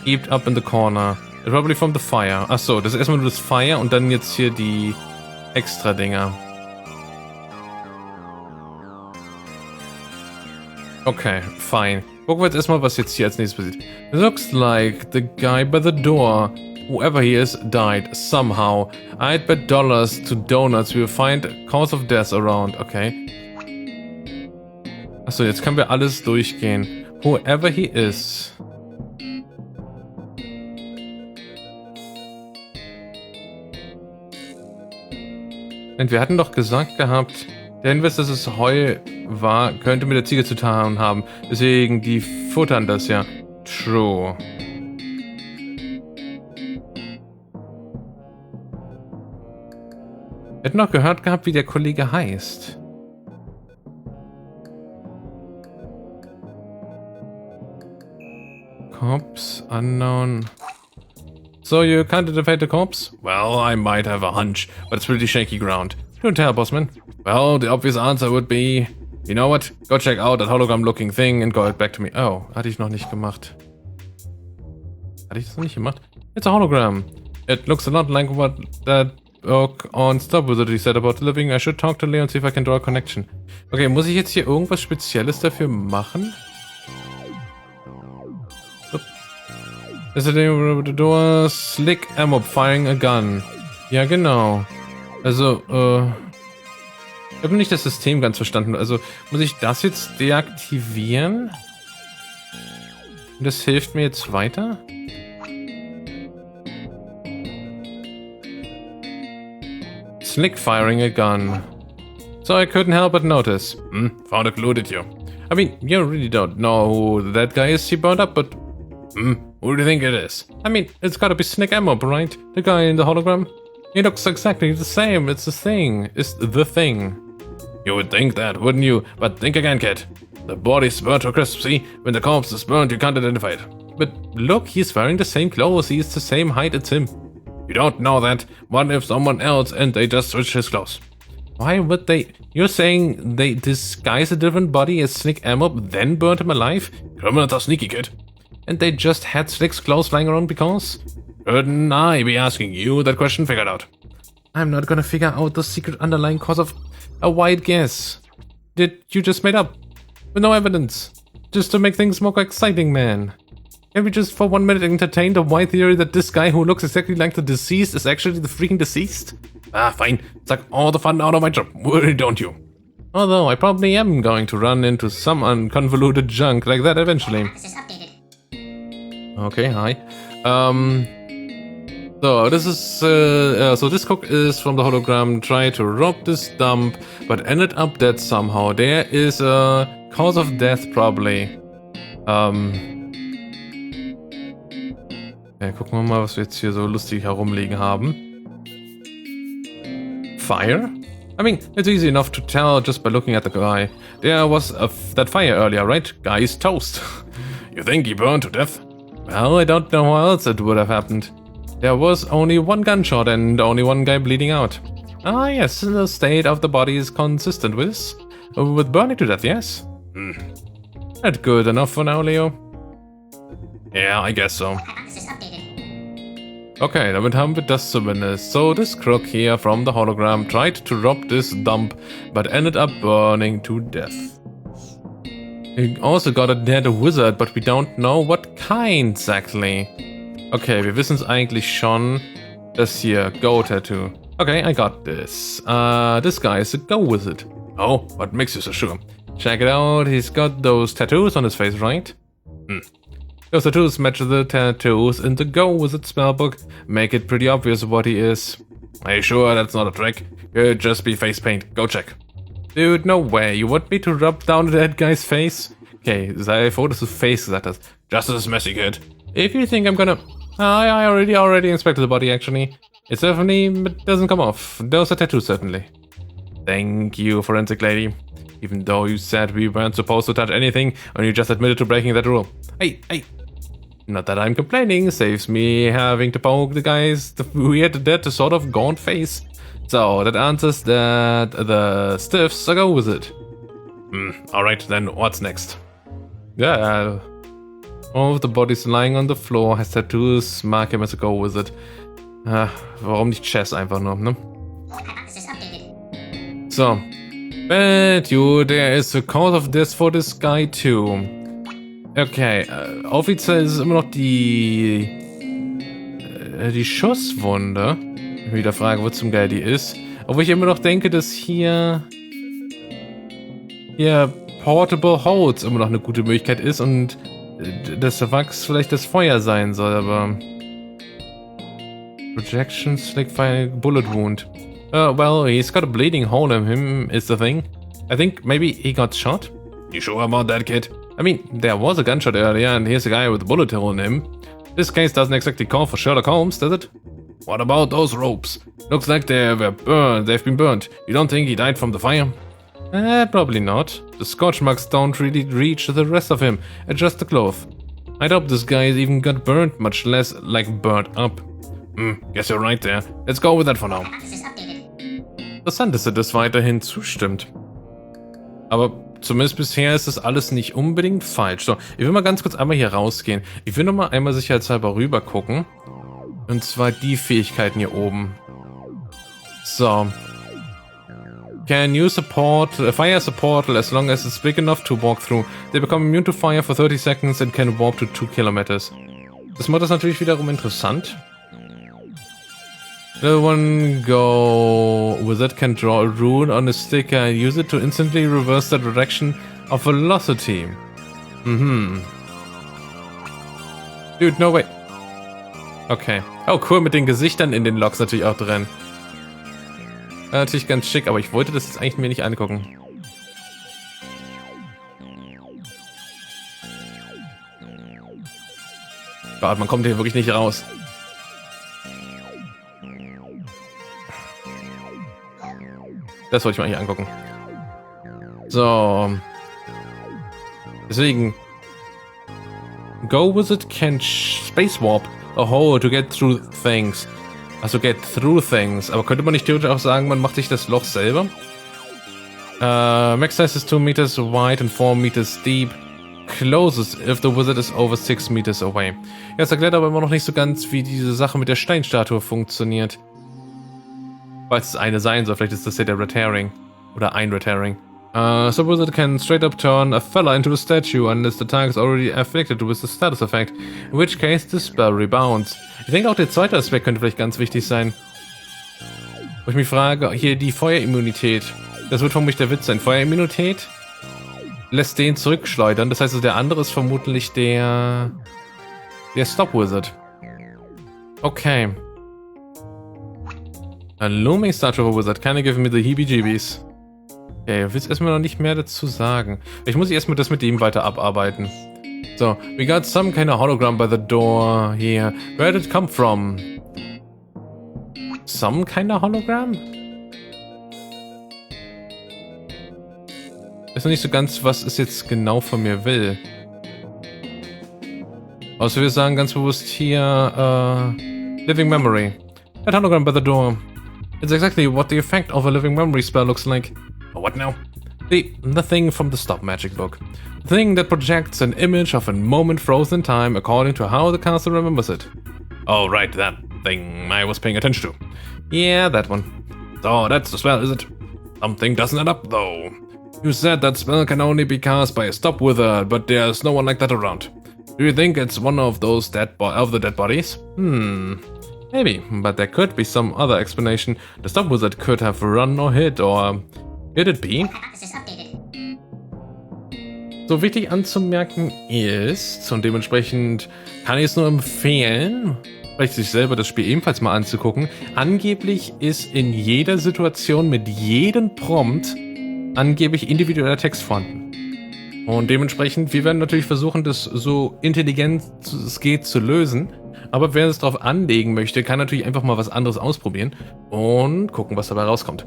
heaped up in the corner. Probably from the fire. Achso, das ist erstmal nur das Fire und dann jetzt hier die extra Dinger. Okay, fine. Gucken wir jetzt erstmal, was jetzt hier als nächstes passiert. It looks like the guy by the door, whoever he is, died somehow. I'd bet dollars to donuts we'll find cause of death around. Okay. Achso, jetzt können wir alles durchgehen. Whoever he is. Und wir hatten doch gesagt gehabt, der Hinweis, dass es Heu war, könnte mit der Ziege zu tun haben. Deswegen, die futtern das ja. True. Wir hätten noch gehört gehabt, wie der Kollege heißt. Cops, unknown. So, you can't identify the cops? Well, I might have a hunch, but it's pretty shaky ground. Don't tell, bossman. Well, the obvious answer would be, you know what? Go check out that hologram-looking thing and go back to me. Oh, hatte ich noch nicht gemacht. Hatte ich das noch nicht gemacht? It's a hologram. It looks a lot like what that book on Stop Wizard said about the living. I should talk to Leo and see if I can draw a connection. Okay, muss ich jetzt hier irgendwas Spezielles dafür machen? Is it over the door? Slick ammo firing a gun. Ja, genau. Also, ich habe nicht das System ganz verstanden. Also, muss ich das jetzt deaktivieren? Und das hilft mir jetzt weiter? Slick firing a gun. So I couldn't help but notice. Found a clue, did you? I mean, you really don't know who that guy is he burned up, but... who do you think it is? I mean, it's gotta be Slick Ammo, right? The guy in the hologram? He looks exactly the same. It's the thing. It's the thing. You would think that, wouldn't you? But think again, kid. The body's burnt to a crisp, see? When the corpse is burnt, you can't identify it. But look, he's wearing the same clothes. He's the same height as him. You don't know that. What if someone else and they just switch his clothes? Why would they? You're saying they disguise a different body as Slick Ammo, then burnt him alive? Criminals are sneaky, kid. and they just had Slick's clothes lying around because? Shouldn't I be asking you that question? Figured out. I'm not gonna figure out the secret underlying cause of a wild guess. Did you just made up? With no evidence. Just to make things more exciting, man. Can we just for 1 minute entertain the wild theory that this guy who looks exactly like the deceased is actually the freaking deceased? Ah, fine. Suck all the fun out of my job. Worry, don't you? Although I probably am going to run into some unconvoluted junk like that eventually. Okay, hi. So this is so this cook is from the hologram. Tried to rob this dump, but ended up dead somehow. There is a cause of death probably. Okay, gucken wir mal, was wir jetzt hier so lustig herumliegen haben. Fire? I mean, it's easy enough to tell just by looking at the guy. There was that fire earlier, right? Guy's toast. You think he burned to death? Well, I don't know how else it would have happened. There was only one gunshot and only one guy bleeding out. Ah, yes, the state of the body is consistent with burning to death, yes? Not good enough for now, Leo. Yeah, I guess so. Okay, damit haben wir das zumindest. So, this crook here from the hologram tried to rob this dump, but ended up burning to death. We also got a dead wizard, but we don't know what kind exactly. Okay, wir wissen es eigentlich schon. Das hier, Go Tattoo. Okay, I got this. This guy is a Go Wizard. Oh, what makes you so sure? Check it out, he's got those tattoos on his face, right? Those tattoos match the tattoos in the Go Wizard spellbook. Make it pretty obvious what he is. Are you sure that's not a trick? Could just be face paint. Go check. Dude, no way. You want me to rub down that guy's face? Okay, sei froh, dass du face gesagt hast. Just as messy, kid. If you think I'm gonna... I already inspected the body, actually. It definitely doesn't come off. Those are tattoos, certainly. Thank you, forensic lady. Even though you said we weren't supposed to touch anything, and you just admitted to breaking that rule. Hey. Not that I'm complaining, saves me having to poke the guy's weird, dead, sort of gaunt face. So, that answers that the stiffs are Go Wizard. Alright, then what's next? Yeah. All of the bodies lying on the floor has tattoos, mark him as a Go Wizard. Warum nicht Chess einfach nur, ne? So. Bet you there is a cause of this for this guy too. Okay, offiziell ist es immer noch die Schusswunde. Ich wieder frage, wo zum Geil die ist. Obwohl ich immer noch denke, dass hier Portable Holds immer noch eine gute Möglichkeit ist und das Wachs vielleicht das Feuer sein soll, aber Projection, Slick Fire, Bullet Wound. Well, he's got a bleeding hole in him is the thing. I think maybe he got shot? You sure about that, kid? I mean, there was a gunshot earlier and here's a guy with a bullet hole in him. This case doesn't exactly call for Sherlock Holmes, does it? What about those ropes? Looks like they've been burned. You don't think he died from the fire? Probably not. The scorch marks don't really reach the rest of him, just the cloth. I doubt this guy even got burned, much less like burnt up. Guess you're right there. Let's go with that for now. Interessant ist, dass das weiterhin zustimmt. Aber zumindest bisher ist das alles nicht unbedingt falsch. So, ich will mal ganz kurz einmal hier rausgehen. Ich will nochmal einmal sicherheitshalber rüber gucken. Und zwar die Fähigkeiten hier oben. So. Can use fire as a portal as long as it's big enough to walk through. They become immune to fire for 30 seconds and can warp to 2 kilometers. Das macht das natürlich wiederum interessant. The one Go Wizard can draw a rune on a stick and use it to instantly reverse the direction of velocity. Dude, no way. Okay. Oh, cool, mit den Gesichtern in den Logs natürlich auch drin. Natürlich ganz schick, aber ich wollte das jetzt eigentlich mir nicht angucken. Gott, man kommt hier wirklich nicht raus. Das wollte ich mir eigentlich angucken. So. Deswegen. Go Wizard can space warp a hole to get through things. Also get through things. Aber könnte man nicht theoretisch auch sagen, man macht sich das Loch selber? Max size is 2 meters wide and 4 meters deep. closest if the wizard is over 6 meters away. Ja, das erklärt aber immer noch nicht so ganz, wie diese Sache mit der Steinstatue funktioniert. Falls es eine sein soll, vielleicht ist das ja der Red Herring. Oder ein Red Herring. So wizard can straight up turn a fella into a statue unless the target is already afflicted with the status effect, in which case the spell rebounds. Ich denke auch der zweite Aspekt könnte vielleicht ganz wichtig sein. Wo ich mich frage, hier die Feuerimmunität. Das wird vermutlich der Witz sein. Feuerimmunität lässt den zurückschleudern. Das heißt, der andere ist vermutlich der Stop Wizard. Okay. A looming statue of a wizard. Can you give me the heebie-jeebies? Okay, du willst erstmal noch nicht mehr dazu sagen. Vielleicht muss ich erstmal das mit ihm weiter abarbeiten. So, we got some kind of hologram by the door here. Where did it come from? Some kind of hologram? Ich weiß noch nicht so ganz, was es jetzt genau von mir will. Außer wir sagen ganz bewusst hier, Living Memory. That hologram by the door. It's exactly what the effect of a Living Memory spell looks like. Oh, what now? The thing from the Stop Magic book. The thing that projects an image of a moment frozen in time according to how the caster remembers it. Oh, right, that thing I was paying attention to. Yeah, that one. So, that's the spell, is it? Something doesn't add up, though. You said that spell can only be cast by a Stop Wizard, but there's no one like that around. Do you think it's one of those the dead bodies? Maybe, but there could be some other explanation. The Stop Wizard could have run or hid, or could it be? So wichtig anzumerken ist, und dementsprechend kann ich es nur empfehlen, vielleicht sich selber das Spiel ebenfalls mal anzugucken. Angeblich ist in jeder Situation mit jedem Prompt angeblich individueller Text vorhanden. Und dementsprechend, wir werden natürlich versuchen, das so intelligent es geht zu lösen. Aber wer es darauf anlegen möchte, kann natürlich einfach mal was anderes ausprobieren und gucken, was dabei rauskommt.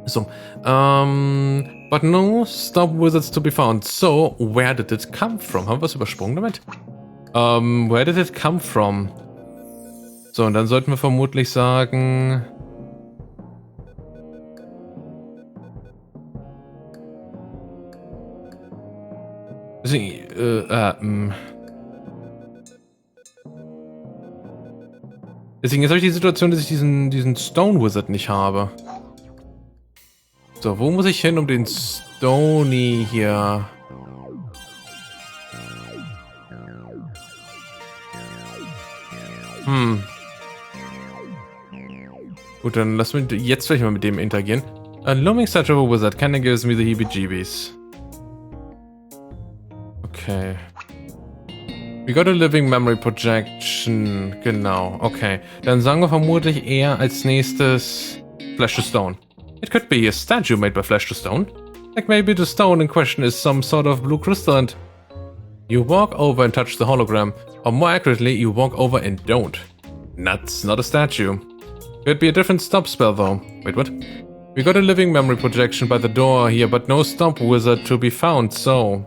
So, but no stop wizards to be found. So, where did it come from? Haben wir was übersprungen damit? Where did it come from? So, und dann sollten wir vermutlich sagen... Deswegen, jetzt habe ich die Situation, dass ich diesen Stone Wizard nicht habe. So, wo muss ich hin, um den Stony hier... Gut, dann lassen wir jetzt vielleicht mal mit dem interagieren. A looming statue of a wizard kinda gives me the heebie-jeebies. Okay. We got a living memory projection. Genau, okay. Dann sagen wir vermutlich eher als nächstes Flesh to Stone. It could be a statue made by flesh to stone. Like maybe the stone in question is some sort of blue crystal and... You walk over and touch the hologram. Or more accurately, you walk over and don't. That's not a statue. Could be a different stop spell though. Wait, what? We got a living memory projection by the door here, but no stop wizard to be found, so...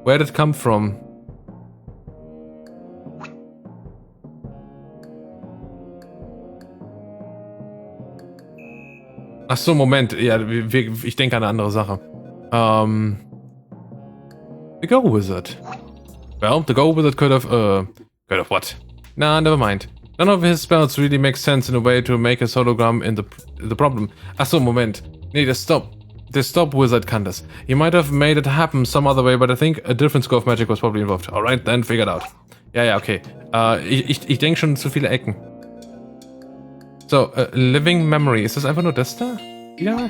Where did it come from? Ach so, Moment. Ja, ich denke an eine andere Sache. The Go Wizard. Well, the Go Wizard could have what? Nah, never mind. None of his spells really make sense in a way to make his hologram in the problem. Ach so, Moment. Nee, the Stop Wizard kann das. He might have made it happen some other way, but I think a different score of magic was probably involved. Alright, then figured out. Ja, okay. Ich denke schon zu viele Ecken. So, Living Memory. Ist das einfach nur das da? Ja.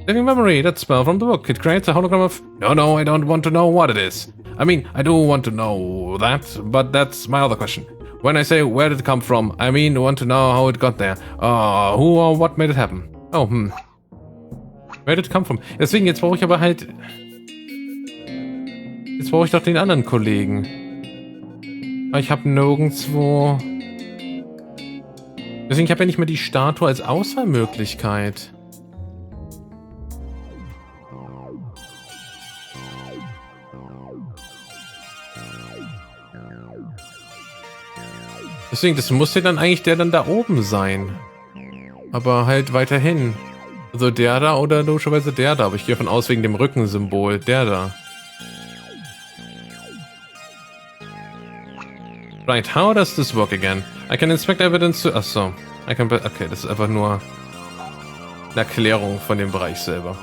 Living Memory, that spell from the book. It creates a hologram of... No, I don't want to know what it is. I mean, I do want to know that, but that's my other question. When I say where did it come from, I mean, I want to know how it got there. Who or what made it happen? Oh, Where did it come from? Deswegen, jetzt brauche ich aber halt... Jetzt brauche ich doch den anderen Kollegen. Aber ich habe nirgendwo... Deswegen, ich habe ja nicht mehr die Statue als Auswahlmöglichkeit. Deswegen, das muss ja dann eigentlich der dann da oben sein. Aber halt weiterhin. Also der da oder logischerweise der da. Aber ich gehe davon aus, wegen dem Rückensymbol. Der da. Right, how does this work again? I can inspect evidence to... Achso. Okay, das ist einfach nur eine Erklärung von dem Bereich selber.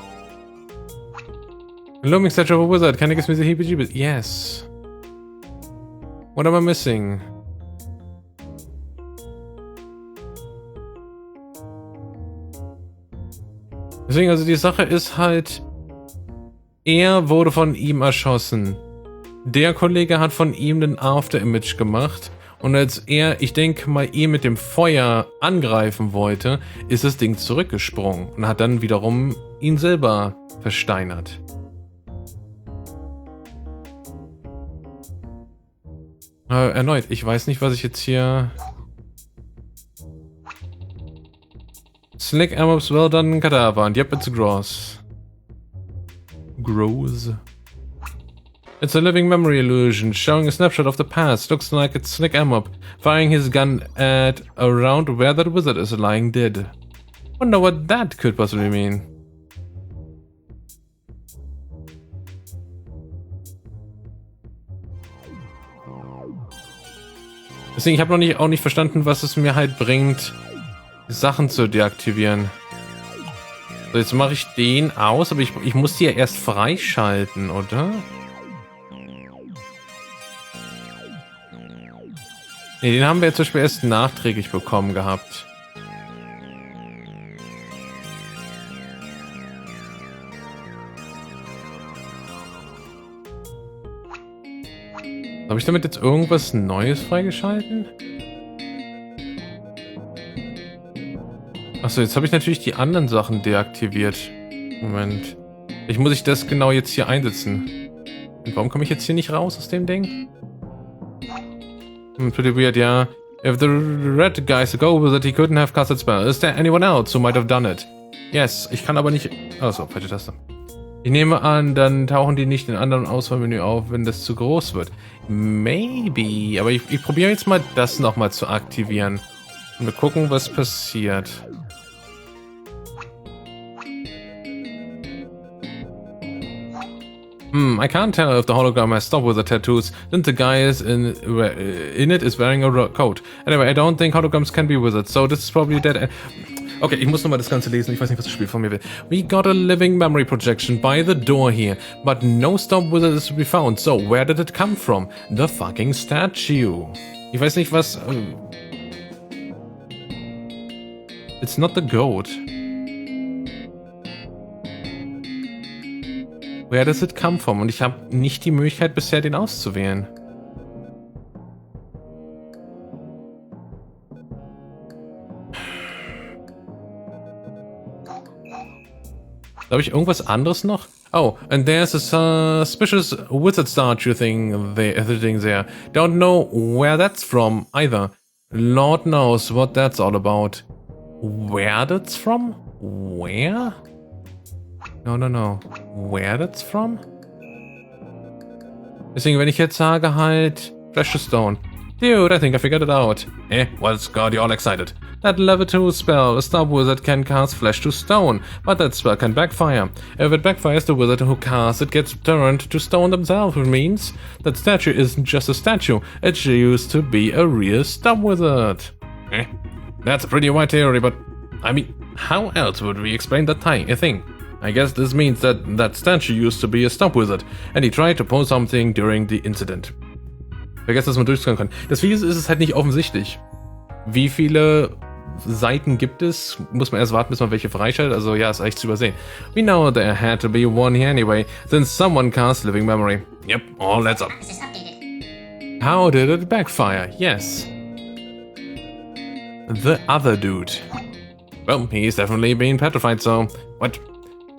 Looming statue of a wizard. Can you give me the heebie-jeebies? Yes. What am I missing? Deswegen, also die Sache ist halt, er wurde von ihm erschossen. Der Kollege hat von ihm den After-Image gemacht. Und als er, ich denke mal, ihn mit dem Feuer angreifen wollte, ist das Ding zurückgesprungen und hat dann wiederum ihn selber versteinert. Erneut, ich weiß nicht, was ich jetzt hier... Slick Ammops, well done, Cadaver. And yep, it's gross. Gross. It's a living memory illusion, showing a snapshot of the past. Looks like it's Slick Ammop, firing his gun at around where that wizard is lying dead. Wonder what that could possibly mean. Deswegen, ich habe auch nicht verstanden, was es mir halt bringt, Sachen zu deaktivieren. So, jetzt mache ich den aus, aber ich muss die ja erst freischalten, oder? Ne, den haben wir jetzt zum Beispiel erst nachträglich bekommen gehabt. Habe ich damit jetzt irgendwas Neues freigeschalten? Achso, jetzt habe ich natürlich die anderen Sachen deaktiviert. Moment. Ich muss das genau jetzt hier einsetzen. Und warum komme ich jetzt hier nicht raus aus dem Ding? Pretty weird, yeah. If the red guys go with it, he couldn't have cast a spell. Is there anyone else who might have done it? Yes, ich kann aber nicht... Achso, falsche Taste. Ich nehme an, dann tauchen die nicht in anderen Auswahlmenü auf, wenn das zu groß wird. Maybe. Aber ich probiere jetzt mal das nochmal zu aktivieren. Und wir gucken, was passiert. I can't tell if the hologram has stopped with the tattoos, since the guy is in it is wearing a coat. Anyway, I don't think holograms can be wizards, so this is probably dead. Okay, ich muss nochmal das Ganze lesen. Ich weiß nicht, was das Spiel von mir will. We got a living memory projection by the door here, but no stop wizard is to be found. So, where did it come from? The fucking statue. Ich weiß nicht, was... It's not the goat. Where does it come from? Und ich habe nicht die Möglichkeit bisher, den auszuwählen. Habe ich irgendwas anderes noch? Oh, and there's a suspicious wizard statue thing there. Don't know where that's from either. Lord knows what that's all about. Where that's from? Where? No. Where that's from? Deswegen, wenn ich jetzt sage halt Flash to Stone. Dude, I think I figured it out. What's got you all excited? That level 2 spell, a star wizard can cast Flesh to Stone, but that spell can backfire. If it backfires, the wizard who casts it gets turned to stone themselves, which means that statue isn't just a statue, it used to be a real star wizard. That's a pretty wide theory, but I mean, how else would we explain that thing? I guess this means that that statue used to be a stump wizard, and he tried to pull something during the incident. Vergesst, dass man durchscannen kann. Deswegen ist es halt nicht offensichtlich. Wie viele Seiten gibt es? Muss man erst warten, bis man welche freischaltet? Also ja, ist echt zu übersehen. We know there had to be one here anyway, since someone cast living memory. Yep, all adds up. How did it backfire? Yes. The other dude. Well, he's definitely been petrified, so... What?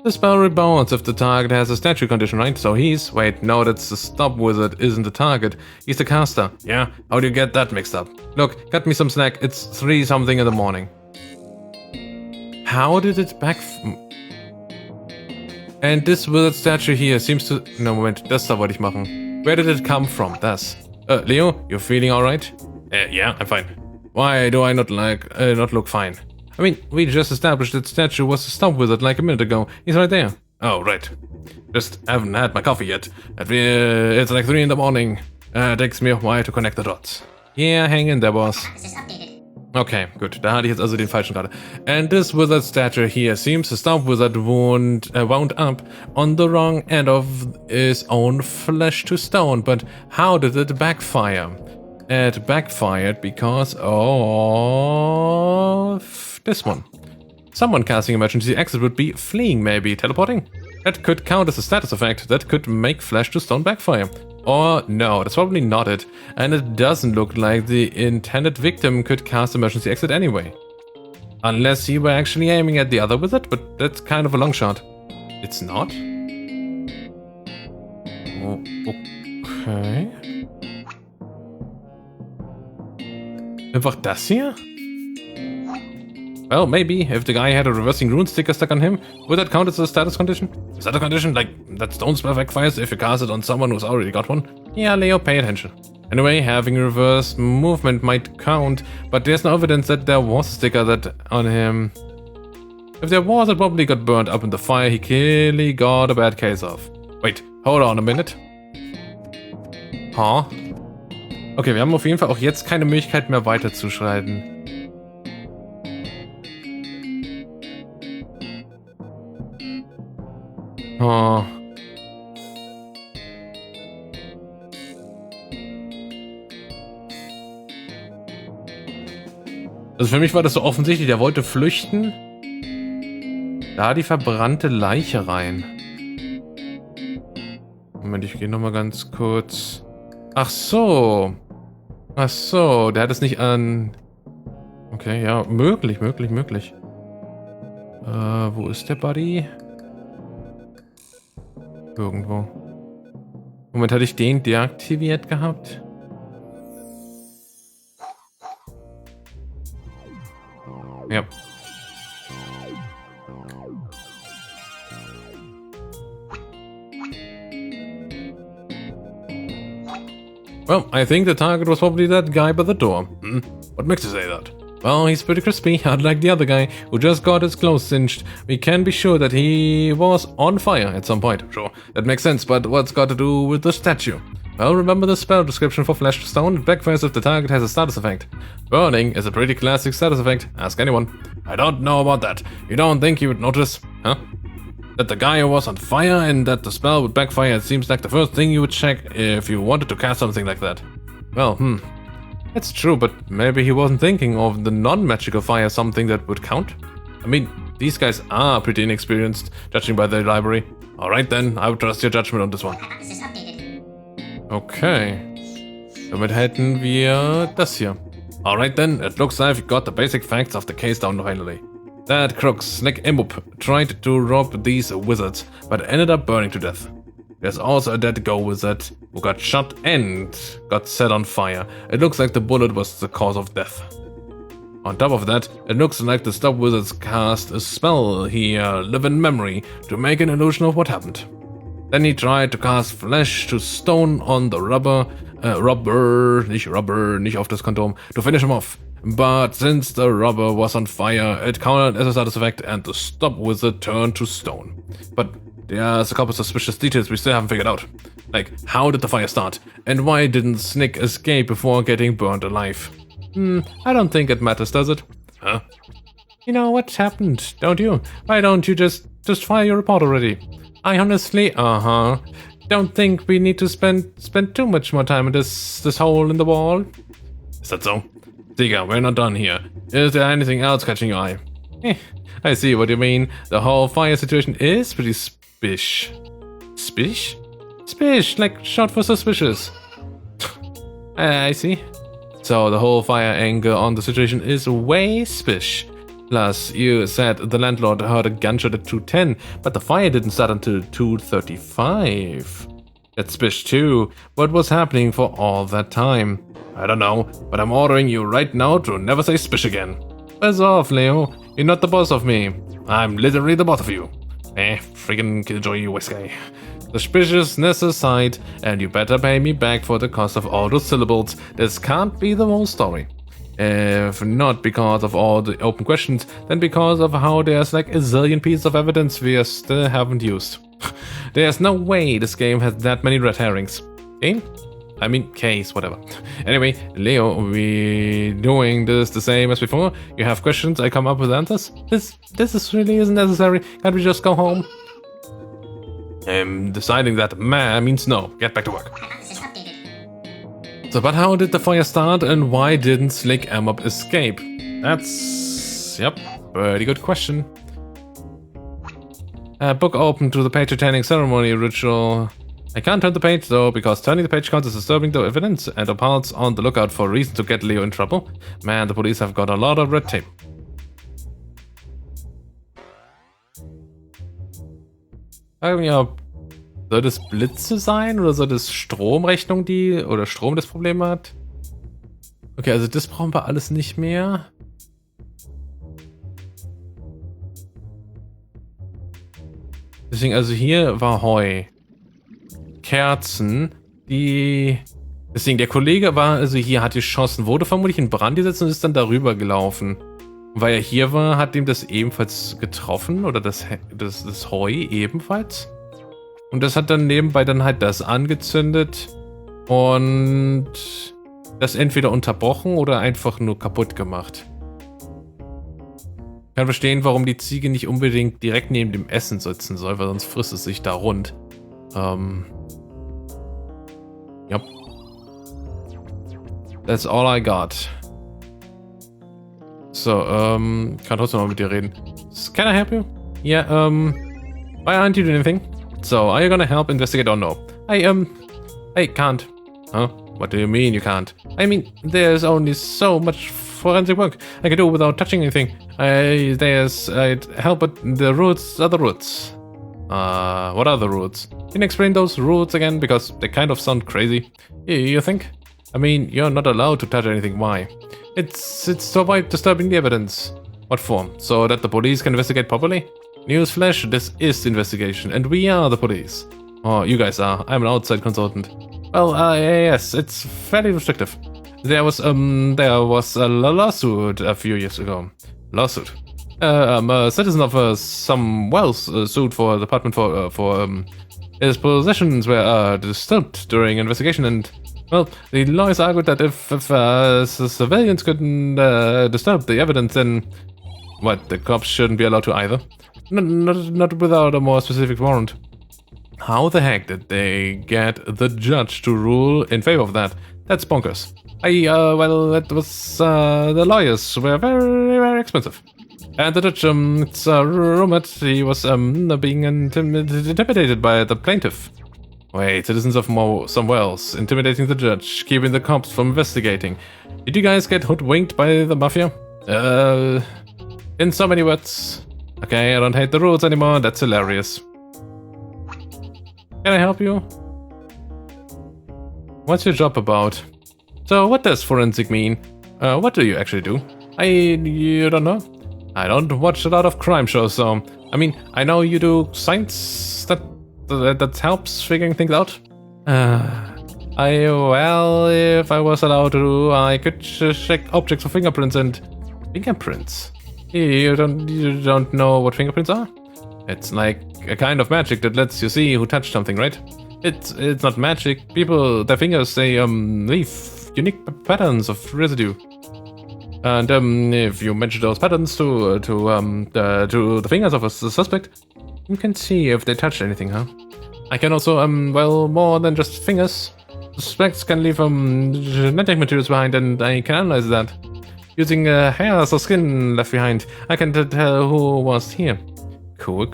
The spell rebounds if the target has a statue condition, right? So he's... Wait, no, that's the stop wizard isn't the target. He's the caster. Yeah? How do you get that mixed up? Look, cut me some slack. It's 3 something in the morning. How did it back... And this wizard statue here seems to... No, Moment, das da wollte ich machen. Where did it come from? Das. Leo, you feeling alright? Yeah, I'm fine. Why do I not look fine? I mean, we just established that statue was a stump wizard like a minute ago. He's right there. Oh, right. Just haven't had my coffee yet. It's like 3 in the morning. Takes me a while to connect the dots. Yeah, hang in there, boss. Okay, gut. Da hatte ich jetzt also den falschen gerade. And this wizard statue here seems to stop wizard wound up on the wrong end of his own flesh to stone. But how did it backfire? It backfired because of this one. Someone casting emergency exit would be fleeing, maybe teleporting. That could count as a status effect. That could make flesh to stone backfire. Or no, that's probably not it. And it doesn't look like the intended victim could cast emergency exit anyway. Unless he were actually aiming at the other wizard, but that's kind of a long shot. It's not? Oh, okay. Einfach das hier? Well, maybe, if the guy had a reversing rune sticker stuck on him, would that count as a status condition? Status condition? Like, that stone spell backfires if you cast it on someone who's already got one? Yeah, Leo, pay attention. Anyway, having reverse movement might count, but there's no evidence that there was a sticker that on him. If there was, it probably got burned up in the fire he clearly got a bad case of. Wait, hold on a minute. Huh? Okay, wir haben auf jeden Fall auch jetzt keine Möglichkeit mehr weiterzuschreiten. Oh. Also für mich war das so offensichtlich, der wollte flüchten. Da die verbrannte Leiche rein. Moment, ich gehe nochmal ganz kurz. Ach so. Ach so, der hat es nicht an... Okay, ja, möglich. Wo ist der Buddy? Irgendwo. Moment, hatte ich den deaktiviert gehabt? Ja. Well, I think the target was probably that guy by the door. What makes you say that? Well, he's pretty crispy, unlike the other guy who just got his clothes singed. We can be sure that he was on fire at some point. Sure, that makes sense, but what's got to do with the statue? Well, remember the spell description for Flesh to Stone? It backfires if the target has a status effect. Burning is a pretty classic status effect. Ask anyone. I don't know about that. You don't think you would notice? Huh? That the guy was on fire and that the spell would backfire, it seems like the first thing you would check if you wanted to cast something like that. Well, That's true, but maybe he wasn't thinking of the non-magical fire something that would count? I mean, these guys are pretty inexperienced, judging by their library. Alright then, I would trust your judgment on this one. Okay. Damit hätten wir das hier. Alright then, it looks like we've got the basic facts of the case down finally. That crook Snick Imbup tried to rob these wizards, but ended up burning to death. There's also a dead Go wizard who got shot and got set on fire. It looks like the bullet was the cause of death. On top of that, it looks like the stop wizards cast a spell here, live in memory, to make an illusion of what happened. Then he tried to cast Flesh to Stone on the nicht auf das Kondom, to finish him off. But since the rubber was on fire, it counted as a status effect and the stop wizard turned to stone. But there's a couple of suspicious details we still haven't figured out. Like, how did the fire start? And why didn't Snick escape before getting burned alive? I don't think it matters, does it? Huh? You know what happened, don't you? Why don't you just file your report already? I honestly, don't think we need to spend too much more time in this hole in the wall. Is that so? Digga, we're not done here. Is there anything else catching your eye? I see what you mean. The whole fire situation is pretty spish. Spish? Spish, like short for suspicious. I see. So the whole fire angle on the situation is way spish. Plus, you said the landlord heard a gunshot at 2:10, but the fire didn't start until 2:35. That's spish too. What was happening for all that time? I don't know, but I'm ordering you right now to never say spish again. Buzz off, Leo. You're not the boss of me. I'm literally the boss of you. Friggin' killjoy, you whiskey. Suspiciousness aside, and you better pay me back for the cost of all those syllables. This can't be the whole story. If not because of all the open questions, then because of how there's like a zillion pieces of evidence we still haven't used. There's no way this game has that many red herrings. Game? I mean, case, whatever. Anyway, Leo, we doing this the same as before? You have questions, I come up with answers? This really isn't necessary. Can't we just go home? I'm deciding that means no. Get back to work. So, but how did the fire start and why didn't Slick Amop escape? That's... yep, pretty good question. Book open to the page attending ceremony ritual. I can't turn the page though, because turning the page counts as disturbing the evidence and Opal's on the lookout for a reason to get Leo in trouble. Man, the police have got a lot of red tape. Ja, soll das Blitze sein oder soll das Stromrechnung oder Strom das Problem hat? Okay, also das brauchen wir alles nicht mehr. Deswegen, also hier war Heu. Kerzen, deswegen, der Kollege war, also hier hat geschossen, wurde vermutlich in Brand gesetzt und ist dann darüber gelaufen. Und weil er hier war, hat ihm das ebenfalls getroffen, oder das Heu ebenfalls. Und das hat dann nebenbei dann halt das angezündet und das entweder unterbrochen oder einfach nur kaputt gemacht. Ich kann verstehen, warum die Ziege nicht unbedingt direkt neben dem Essen sitzen soll, weil sonst frisst es sich da rund. Yep. That's all I got. So, kann trotzdem noch mit dir reden. Can I help you? Yeah, why aren't you doing anything? So, are you gonna help investigate or no? I can't. Huh? What do you mean you can't? I mean, there's only so much forensic work I can do without touching anything. I'd help, but the roots are the roots. What are the roots? Can you explain those roots again? Because they kind of sound crazy. You think? I mean, you're not allowed to touch anything. Why? It's to avoid disturbing the evidence. What for? So that the police can investigate properly? Newsflash, this is the investigation, and we are the police. Oh, you guys are. I'm an outside consultant. Well, yes, it's fairly restrictive. There was a lawsuit a few years ago. Lawsuit. A citizen of some wealth sued for the department for his possessions were disturbed during investigation, and well, the lawyers argued that if civilians couldn't disturb the evidence, then what, the cops shouldn't be allowed to either. Not without a more specific warrant. How the heck did they get the judge to rule in favor of that? That's bonkers. Well, it was the lawyers were very, very expensive. And the judge, it's rumored he was being intimidated by the plaintiff. Wait, citizens of some wells intimidating the judge, keeping the cops from investigating. Did you guys get hoodwinked by the mafia? In so many words. Okay, I don't hate the rules anymore, that's hilarious. Can I help you? What's your job about? So, what does forensic mean? What do you actually do? You don't know? I don't watch a lot of crime shows, so... I mean, I know you do science that helps figuring things out. Well, if I was allowed to, I could check objects for fingerprints and... Fingerprints? You don't know what fingerprints are? It's like a kind of magic that lets you see who touched something, right? It's not magic. People, their fingers, they leave unique patterns of residue. And if you match those patterns to the fingers of a suspect, you can see if they touched anything, huh? I can also, well, more than just fingers. Suspects can leave genetic materials behind, and I can analyze that. Using hairs or skin left behind, I can tell who was here. Cool.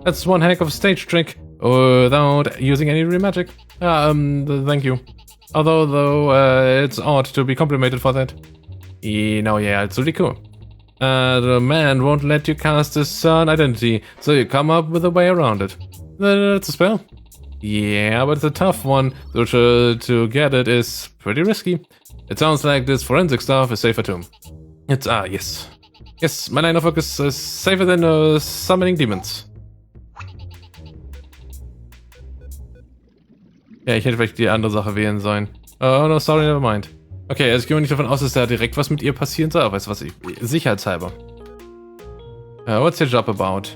That's one heck of a stage trick, without using any real magic. Thank you. Although, though, it's odd to be complimented for that. Yeah, it's really cool. The man won't let you cast his certain identity, so you come up with a way around it. That's a spell? Yeah, but it's a tough one, so to get it is pretty risky. It sounds like this forensic stuff is safer too. It's, yes. Yes, my line of work is safer than summoning demons. Ja, ich hätte vielleicht die andere Sache wählen sollen. Oh no, sorry, never mind. Okay, also ich gehe mal nicht davon aus, dass da direkt was mit ihr passieren soll, aber weißt du was, sicherheitshalber. What's your job about?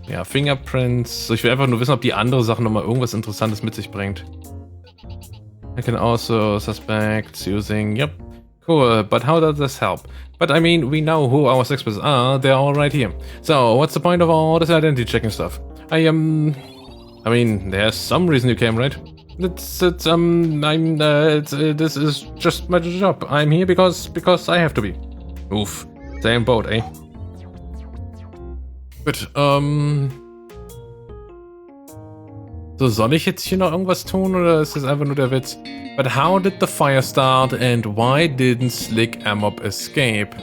Ja, Fingerprints. Ich will einfach nur wissen, ob die andere Sache nochmal irgendwas Interessantes mit sich bringt. I can also suspect using... Yep. Cool, but how does this help? But I mean, we know who our suspects are. They're all right here. So, what's the point of all this identity checking stuff? I mean, there's some reason you came, right? This is just my job. I'm here because I have to be. Oof. Same boat, eh? Gut, so, soll ich jetzt hier noch irgendwas tun, oder ist das einfach nur der Witz? But how did the fire start and why didn't Slick Amop escape?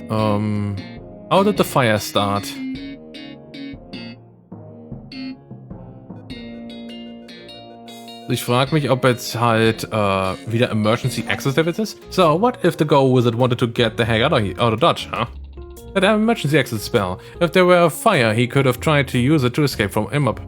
How did the fire start? Ich frage mich, ob jetzt halt wieder Emergency Access der Witz ist. So, what if the Go Wizard wanted to get the heck out of Dodge, huh? That emergency access spell. If there were a fire, he could have tried to use it to escape from Amop.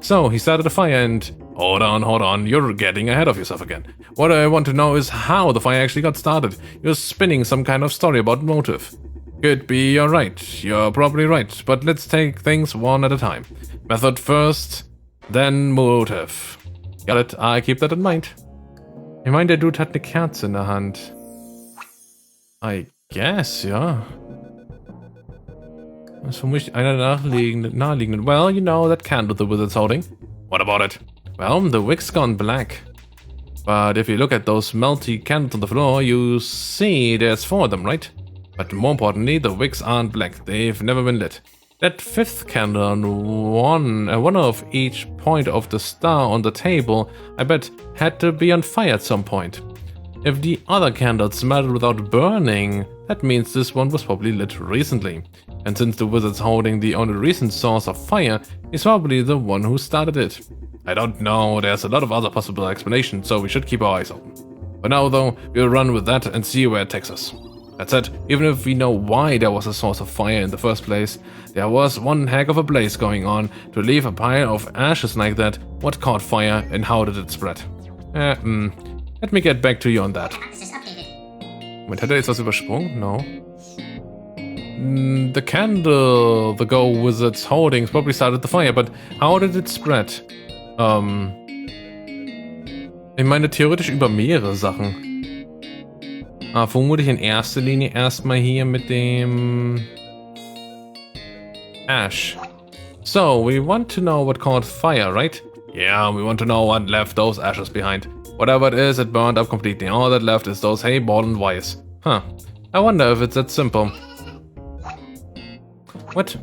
So, he started a fire and... Hold on, you're getting ahead of yourself again. What I want to know is how the fire actually got started. You're spinning some kind of story about motive. Could be you're right, you're probably right, but let's take things one at a time. Method first, then motive. Got it, I keep that in mind. Ich meine, der Dude hat eine Kerze in der Hand. I guess, ja. Das ist vermutlich einer der naheliegenden. Well, you know that candle the wizard's holding. What about it? Well, the wick's gone black. But if you look at those melty candles on the floor, you see there's 4 of them, right? But more importantly, the wicks aren't black. They've never been lit. That 5th candle on one of each point of the star on the table, I bet, had to be on fire at some point. If the other candles melted without burning, that means this one was probably lit recently. And since the wizard's holding the only recent source of fire, he's probably the one who started it. I don't know, there's a lot of other possible explanations, so we should keep our eyes open. For now though, we'll run with that and see where it takes us. That said, even if we know why there was a source of fire in the first place, there was one heck of a blaze going on. To leave a pile of ashes like that, what caught fire and how did it spread? Let me get back to you on that. Moment, hat er jetzt was übersprungen? No. The candle the Go Wizard's holding probably started the fire, but how did it spread? Ich meine theoretisch über mehrere Sachen. Vermutlich in erster Linie erstmal hier mit dem Ash. So, we want to know what caught fire, right? Yeah, we want to know what left those ashes behind. Whatever it is, it burned up completely. All that left is those hay ball and wires. Huh. I wonder if it's that simple. What?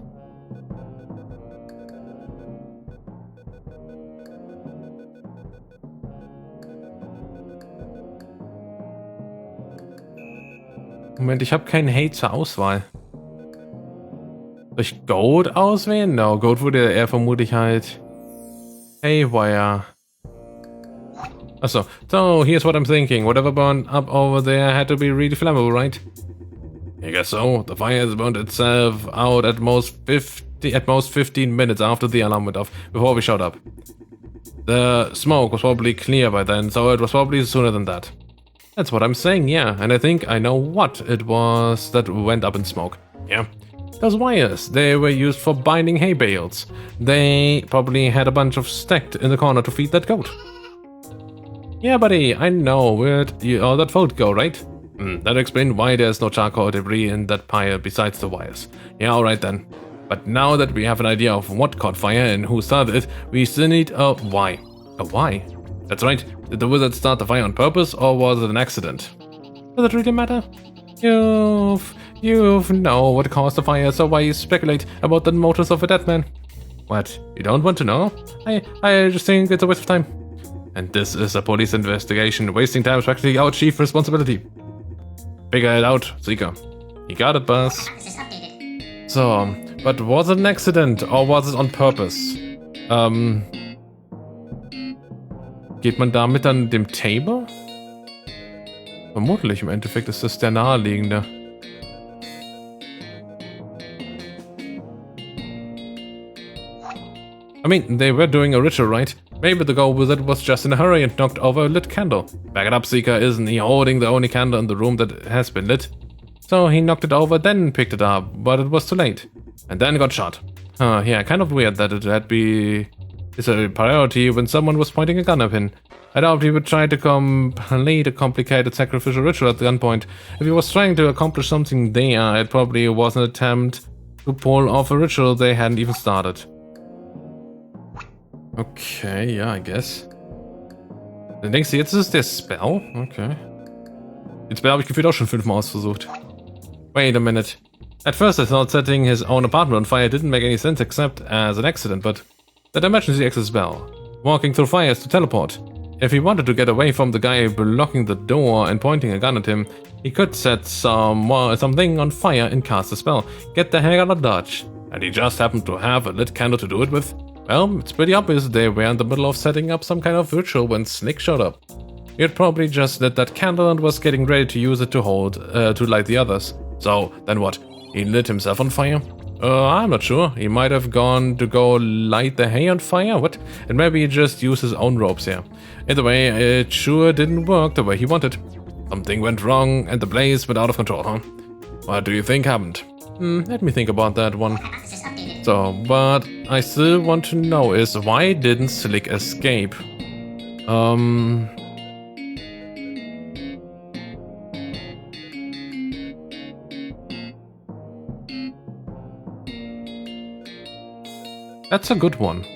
Moment, ich habe keinen Hay zur Auswahl. Soll ich Gold auswählen? No, Gold würde eher vermutlich halt Haywire. Achso, so here's what I'm thinking. Whatever burned up over there had to be really flammable, right? I guess so. The fire has burned itself out at most 15 minutes after the alarm went off, before we showed up. The smoke was probably clear by then, so it was probably sooner than that. That's what I'm saying, yeah, and I think I know what it was that went up in smoke. Yeah. Those wires, they were used for binding hay bales. They probably had a bunch of stacked in the corner to feed that goat. Yeah, buddy, I know where'd that Folgt go, right? That explains why there's no charcoal debris in that pile besides the wires. Yeah, alright then. But now that we have an idea of what caught fire and who started it, we still need a why. A why? That's right. Did the wizard start the fire on purpose, or was it an accident? Does it really matter? You know what caused the fire, so why you speculate about the motives of a dead man? What? You don't want to know? I just think it's a waste of time. And this is a police investigation. Wasting time is practically our chief responsibility. Figure it out, Seeker. You got it, boss. So, but was it an accident, or was it on purpose? Geht man damit an dem Table? Vermutlich, im Endeffekt ist das der naheliegende. I mean, they were doing a ritual, right? Maybe the Go Wizard was just in a hurry and knocked over a lit candle. Back it up, Seeker, isn't he holding the only candle in the room that has been lit? So he knocked it over, then picked it up, but it was too late. And then got shot. Yeah, kind of weird that it'd be a priority when someone was pointing a gun at him. I doubt he would try to complete a complicated sacrificial ritual at gunpoint. If he was trying to accomplish something there, it probably was an attempt to pull off a ritual they hadn't even started. Okay, ja, I guess. Dann denkst du, jetzt ist es der Spell? Okay. Den Spell habe ich gefühlt auch schon 5-mal ausversucht. Wait a minute. At first I thought setting his own apartment on fire didn't make any sense except as an accident, but that emergency exit spell. Walking through fire is to teleport. If he wanted to get away from the guy blocking the door and pointing a gun at him, he could set something on fire and cast a spell. Get the heck out of Dodge. And he just happened to have a lit candle to do it with. Well, it's pretty obvious they were in the middle of setting up some kind of ritual when Snick showed up. He had probably just lit that candle and was getting ready to use it to light the others. So, then what? He lit himself on fire? I'm not sure. He might have gone to go light the hay on fire? What? And maybe he just used his own ropes here. Either way, it sure didn't work the way he wanted. Something went wrong and the blaze went out of control, huh? What do you think happened? Let me think about that one. So, but I still want to know is why didn't Slick escape? That's a good one.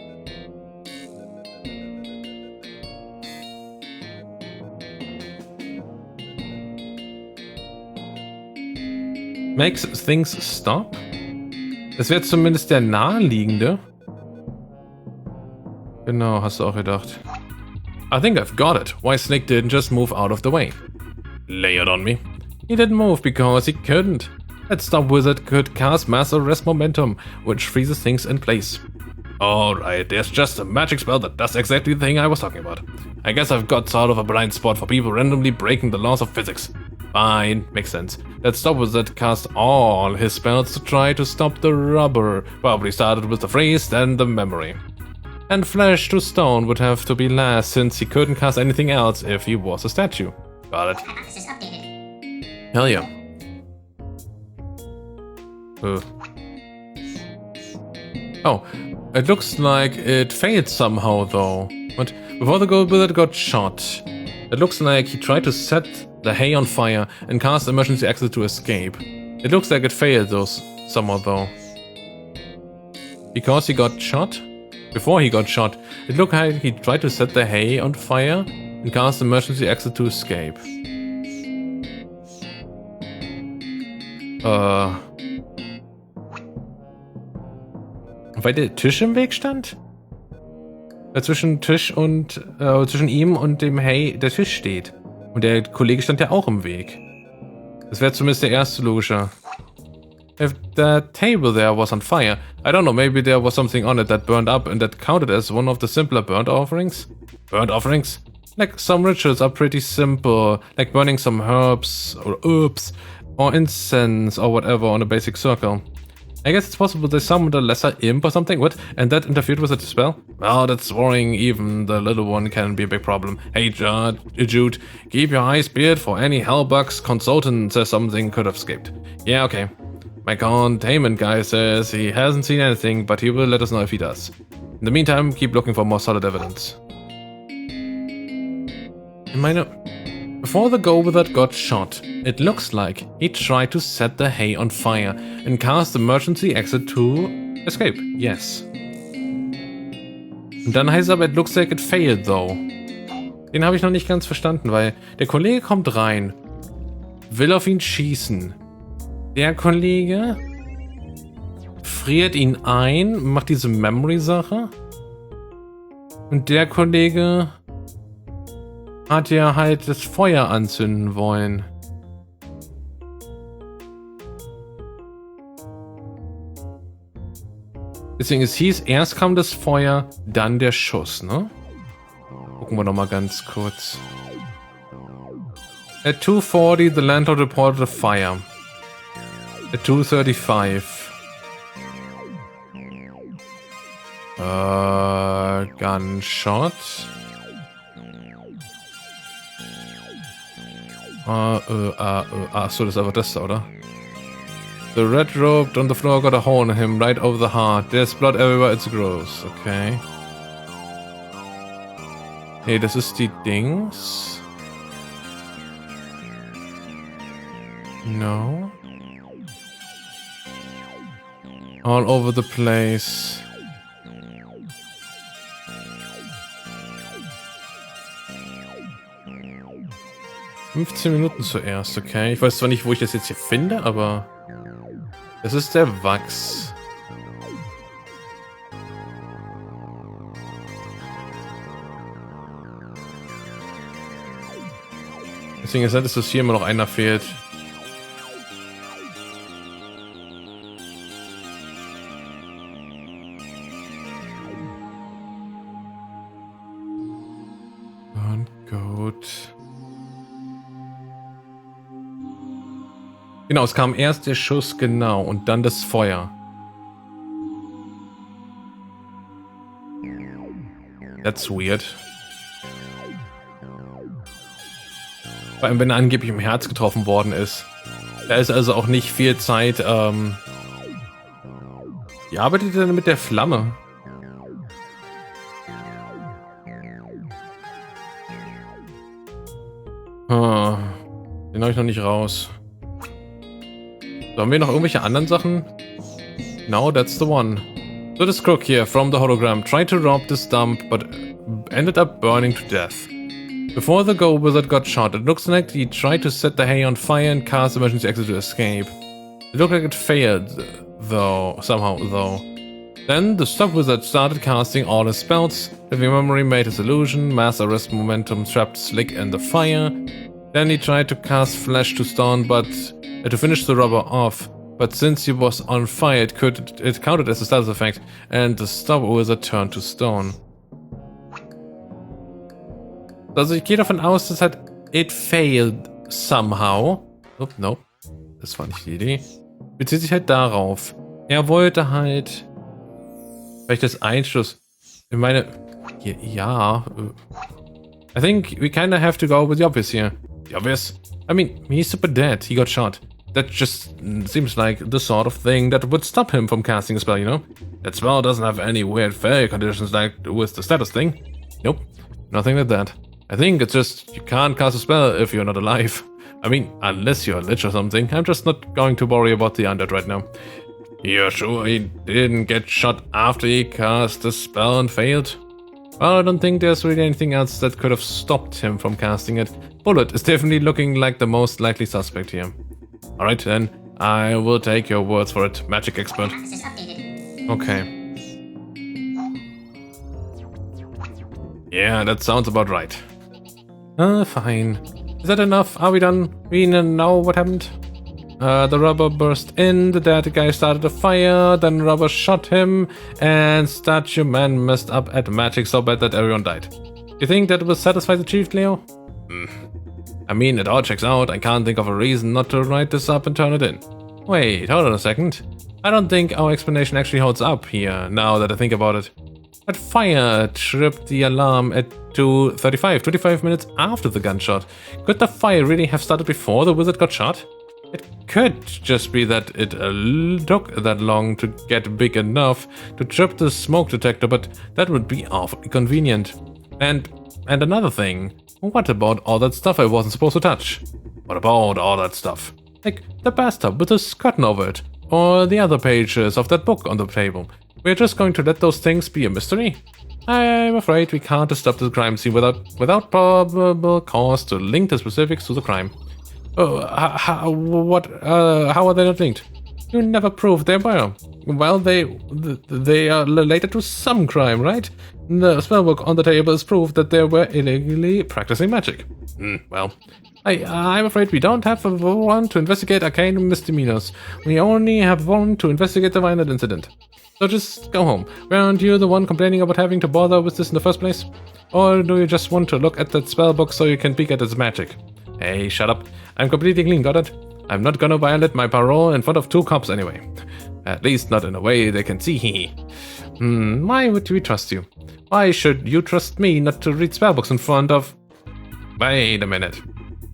Makes things stop? Das wäre zumindest der naheliegende. Genau, hast du auch gedacht. I think I've got it. Why Snake didn't just move out of the way. Lay it on me. He didn't move because he couldn't. That stop wizard could cast mass arrest momentum, which freezes things in place. Alright, there's just a magic spell that does exactly the thing I was talking about. I guess I've got sort of a blind spot for people randomly breaking the laws of physics. Fine, makes sense. That stop wizard cast all his spells to try to stop the rubber. Probably started with the freeze, then the memory. And flesh to stone would have to be last, since he couldn't cast anything else if he was a statue. Got it. Hell yeah. Oh, it looks like it failed somehow though. But before the gold wizard got shot, it looks like he tried to set the hay on fire and cast emergency exit to escape. It looks like it failed somehow though. Because he got shot? Before he got shot, it looked like he tried to set the hay on fire and cast emergency exit to escape. Weil der Tisch im Weg stand? Zwischen Tisch und zwischen ihm und dem Hay der Tisch steht. Und der Kollege stand ja auch im Weg. Das wäre zumindest der erste logische. If the table there was on fire, I don't know, maybe there was something on it that burned up and that counted as one of the simpler burnt offerings? Burnt offerings? Like some rituals are pretty simple, like burning some herbs or herbs or incense or whatever on a basic circle. I guess it's possible they summoned a lesser imp or something, what? And that interfered with the spell? Well, that's worrying, even the little one can be a big problem. Hey Jude, keep your eyes peeled for any hellbugs. Consultant says something could have escaped. Yeah, okay. My containment guy says he hasn't seen anything, but he will let us know if he does. In the meantime, keep looking for more solid evidence. Before the go-wizard got shot, it looks like he tried to set the hay on fire and cast emergency exit to escape. Yes. Und dann heißt es aber, it looks like it failed though. Den habe ich noch nicht ganz verstanden, weil der Kollege kommt rein, will auf ihn schießen. Der Kollege friert ihn ein, macht diese Memory-Sache. Und der Kollege hat ja halt das Feuer anzünden wollen. Deswegen, es hieß, erst kam das Feuer, dann der Schuss, ne? Gucken wir noch mal ganz kurz. At 2:40, the landlord reported a fire. At 2:35. Gunshot. So, das ist einfach das da, oder? The red robe on the floor got a hole in him right over the heart. There's blood everywhere, it's gross. Okay. Hey, das ist die Dings. No. All over the place. $15 zuerst, okay. Ich weiß zwar nicht, wo ich das jetzt hier finde, aber das ist der Wachs. Deswegen ist es, dass hier immer noch einer fehlt. Und gut. Genau, es kam erst der Schuss, genau, und dann das Feuer. That's weird. Vor allem, wenn er angeblich im Herz getroffen worden ist. Da ist also auch nicht viel Zeit. Wie arbeitet er denn mit der Flamme? Den habe ich noch nicht raus. So, haben wir noch irgendwelche anderen Sachen? No, that's the one. So this crook here from the hologram tried to rob this dump, but ended up burning to death. Before the Go Wizard got shot, it looks like he tried to set the hay on fire and cast emergency exit to escape. It looked like it failed, though, somehow, though. Then the Stop Wizard started casting all his spells. Heavy Memory made his illusion, Mass Arrest Momentum trapped Slick in the fire. Then he tried to cast Flash to stone, but to finish the rubber off. But since he was on fire, it counted as a status effect, and the Stop Wizard turned to stone. Also ich gehe davon aus, dass halt it failed somehow. Oh, no, das war nicht die Idee. Bezieht sich halt darauf. Er wollte halt vielleicht das Einschluss. Ich meine, ja. I think we kinda have to go with the obvious here. The obvious? I mean, he's super dead. He got shot. That just seems like the sort of thing that would stop him from casting a spell, you know? That spell doesn't have any weird failure conditions like with the status thing. Nope, nothing like that. I think it's just you can't cast a spell if you're not alive. I mean, unless you're a lich or something. I'm just not going to worry about the undead right now. You're sure he didn't get shot after he cast the spell and failed? Well, I don't think there's really anything else that could have stopped him from casting it. Bullet is definitely looking like the most likely suspect here. Alright then, I will take your words for it, magic expert. Okay. Yeah, that sounds about right. Fine. Is that enough? Are we done? We know what happened? The rubber burst in, the dead guy started a fire, then rubber shot him, and Statue Man messed up at magic so bad that everyone died. You think that will satisfy the chief, Leo? I mean, it all checks out. I can't think of a reason not to write this up and turn it in. Wait, hold on a second. I don't think our explanation actually holds up here, now that I think about it. That fire tripped the alarm at 2:35, 25 minutes after the gunshot. Could the fire really have started before the wizard got shot? It could just be that it took that long to get big enough to trip the smoke detector, but that would be awfully convenient. And another thing, what about all that stuff I wasn't supposed to touch? What about all that stuff? Like the bathtub with a curtain over it, or the other pages of that book on the table. We're just going to let those things be a mystery? I'm afraid we can't disrupt the crime scene without probable cause to link the specifics to the crime. How are they not linked? You never proved they were. Well, they are related to some crime, right? The spellbook on the table is proof that they were illegally practicing magic. Well, I'm afraid we don't have a warrant to investigate arcane misdemeanors. We only have one to investigate the violent incident. So just go home. Weren't you the one complaining about having to bother with this in the first place? Or do you just want to look at that spellbook so you can peek at its magic? Hey, shut up. I'm completely clean, got it? I'm not gonna violate my parole in front of 2 cops anyway. At least not in a way they can see. Why would we trust you? Why should you trust me not to read spellbooks in front of... Wait a minute.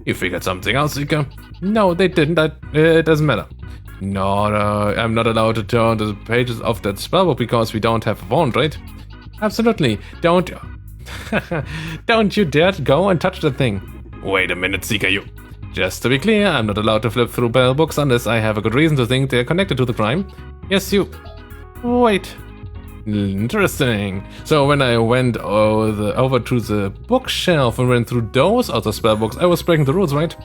You figured something out, Seeker? No, they didn't. It doesn't matter. No, I'm not allowed to turn the pages of that spellbook because we don't have a wand, right? Absolutely. Don't you dare to go and touch the thing. Wait a minute, Seeker, you. Just to be clear, I'm not allowed to flip through spellbooks unless I have a good reason to think they're connected to the crime. Yes, you. Wait. Interesting. So when I went over to the bookshelf and went through those other spellbooks, I was breaking the rules, right?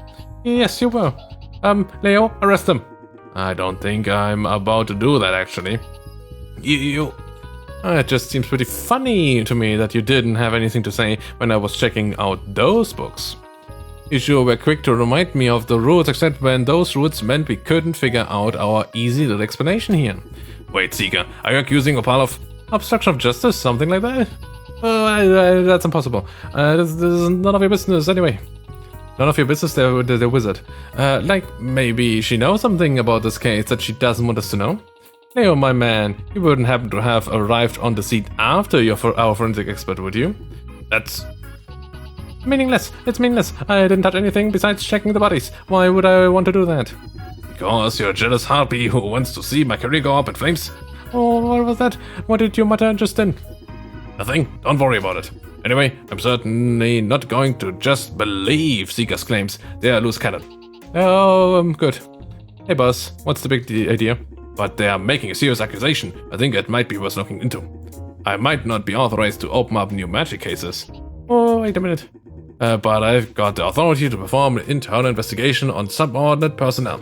Yes, you were. Leo, arrest him. I don't think I'm about to do that, actually. It just seems pretty funny to me that you didn't have anything to say when I was checking out those books. You sure were quick to remind me of the rules, except when those rules meant we couldn't figure out our easy little explanation here. Wait, Seeker, are you accusing a pile of obstruction of justice, something like that? That's impossible. This is none of your business anyway. None of your business, they're wizard. Like, maybe she knows something about this case that she doesn't want us to know? Leo, my man, you wouldn't happen to have arrived on the scene after our forensic expert, would you? That's meaningless. It's meaningless. I didn't touch anything besides checking the bodies. Why would I want to do that? Because you're a jealous harpy who wants to see my career go up in flames. Oh, what was that? What did you mutter just then? Nothing. Don't worry about it. Anyway, I'm certainly not going to just believe Seeker's claims. They are loose cannon. Oh, good. Hey, boss. What's the big idea? But they are making a serious accusation. I think it might be worth looking into. I might not be authorized to open up new magic cases. Oh, wait a minute. But I've got the authority to perform an internal investigation on subordinate personnel.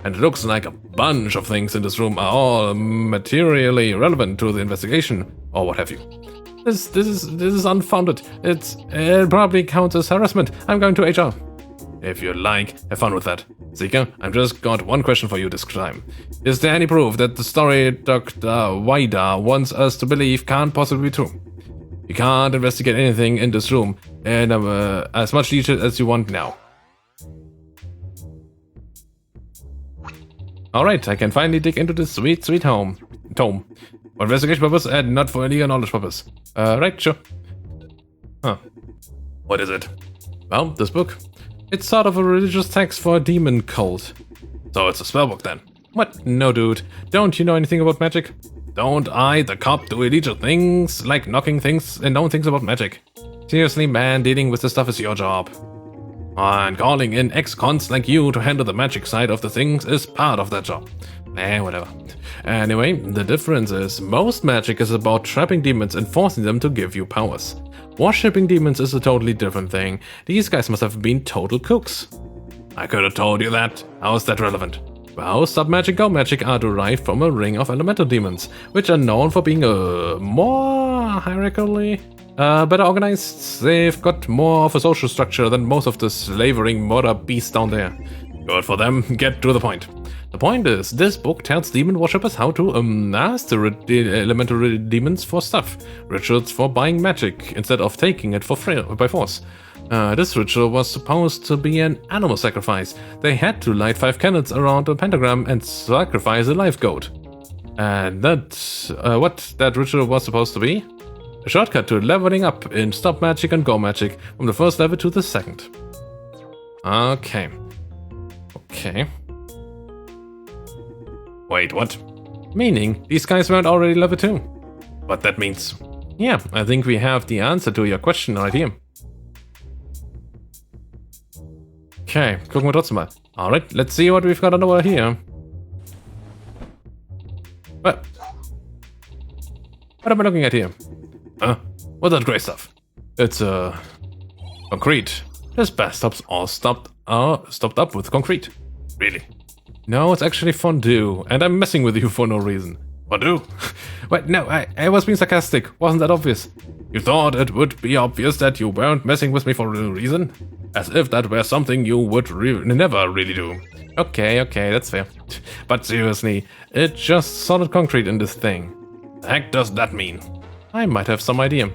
And it looks like a bunch of things in this room are all materially relevant to the investigation, or what have you. This is unfounded. It probably counts as harassment. I'm going to HR. If you like, have fun with that. Seeker, I've just got one question for you this time. Is there any proof that the story Dr. Waida wants us to believe can't possibly be true? You can't investigate anything in this room in as much detail as you want now. Alright, I can finally dig into this sweet tome. For investigation purpose and not for illegal knowledge purpose. Right, sure. Huh. What is it? Well, this book. It's sort of a religious text for a demon cult. So it's a spellbook then. What? No, dude. Don't you know anything about magic? Don't I, the cop, do illegal things like knocking things and knowing things about magic? Seriously, man, dealing with this stuff is your job. And calling in ex-cons like you to handle the magic side of the things is part of that job. Whatever. Anyway, the difference is most magic is about trapping demons and forcing them to give you powers. Worshipping demons is a totally different thing. These guys must have been total cooks. I could have told you that. How is that relevant? Well, sub-magic, go magic are derived from a ring of elemental demons, which are known for being more hierarchically better organized. They've got more of a social structure than most of the slavering murder beasts down there. Good for them, get to the point. The point is, this book tells demon worshippers how to ask the elemental demons for stuff, rituals for buying magic, instead of taking it by force. This ritual was supposed to be an animal sacrifice. They had to light 5 candles around a pentagram and sacrifice a live goat. And that's what that ritual was supposed to be? A shortcut to leveling up in stop magic and go magic from the first level to the second. Okay. Wait, what? Meaning, these guys weren't already level 2. What that means? Yeah, I think we have the answer to your question right here. Okay, gucken wir trotzdem mal. Alright, let's see what we've got over here. What am I looking at here? What's that grey stuff? It's, concrete. This bathtub's all stopped up with concrete. Really? No, it's actually fondue, and I'm messing with you for no reason. Fondue? Wait, no, I was being sarcastic. Wasn't that obvious? You thought it would be obvious that you weren't messing with me for no reason? As if that were something you would never really do. Okay, that's fair. But seriously, it's just solid concrete in this thing. The heck does that mean? I might have some idea.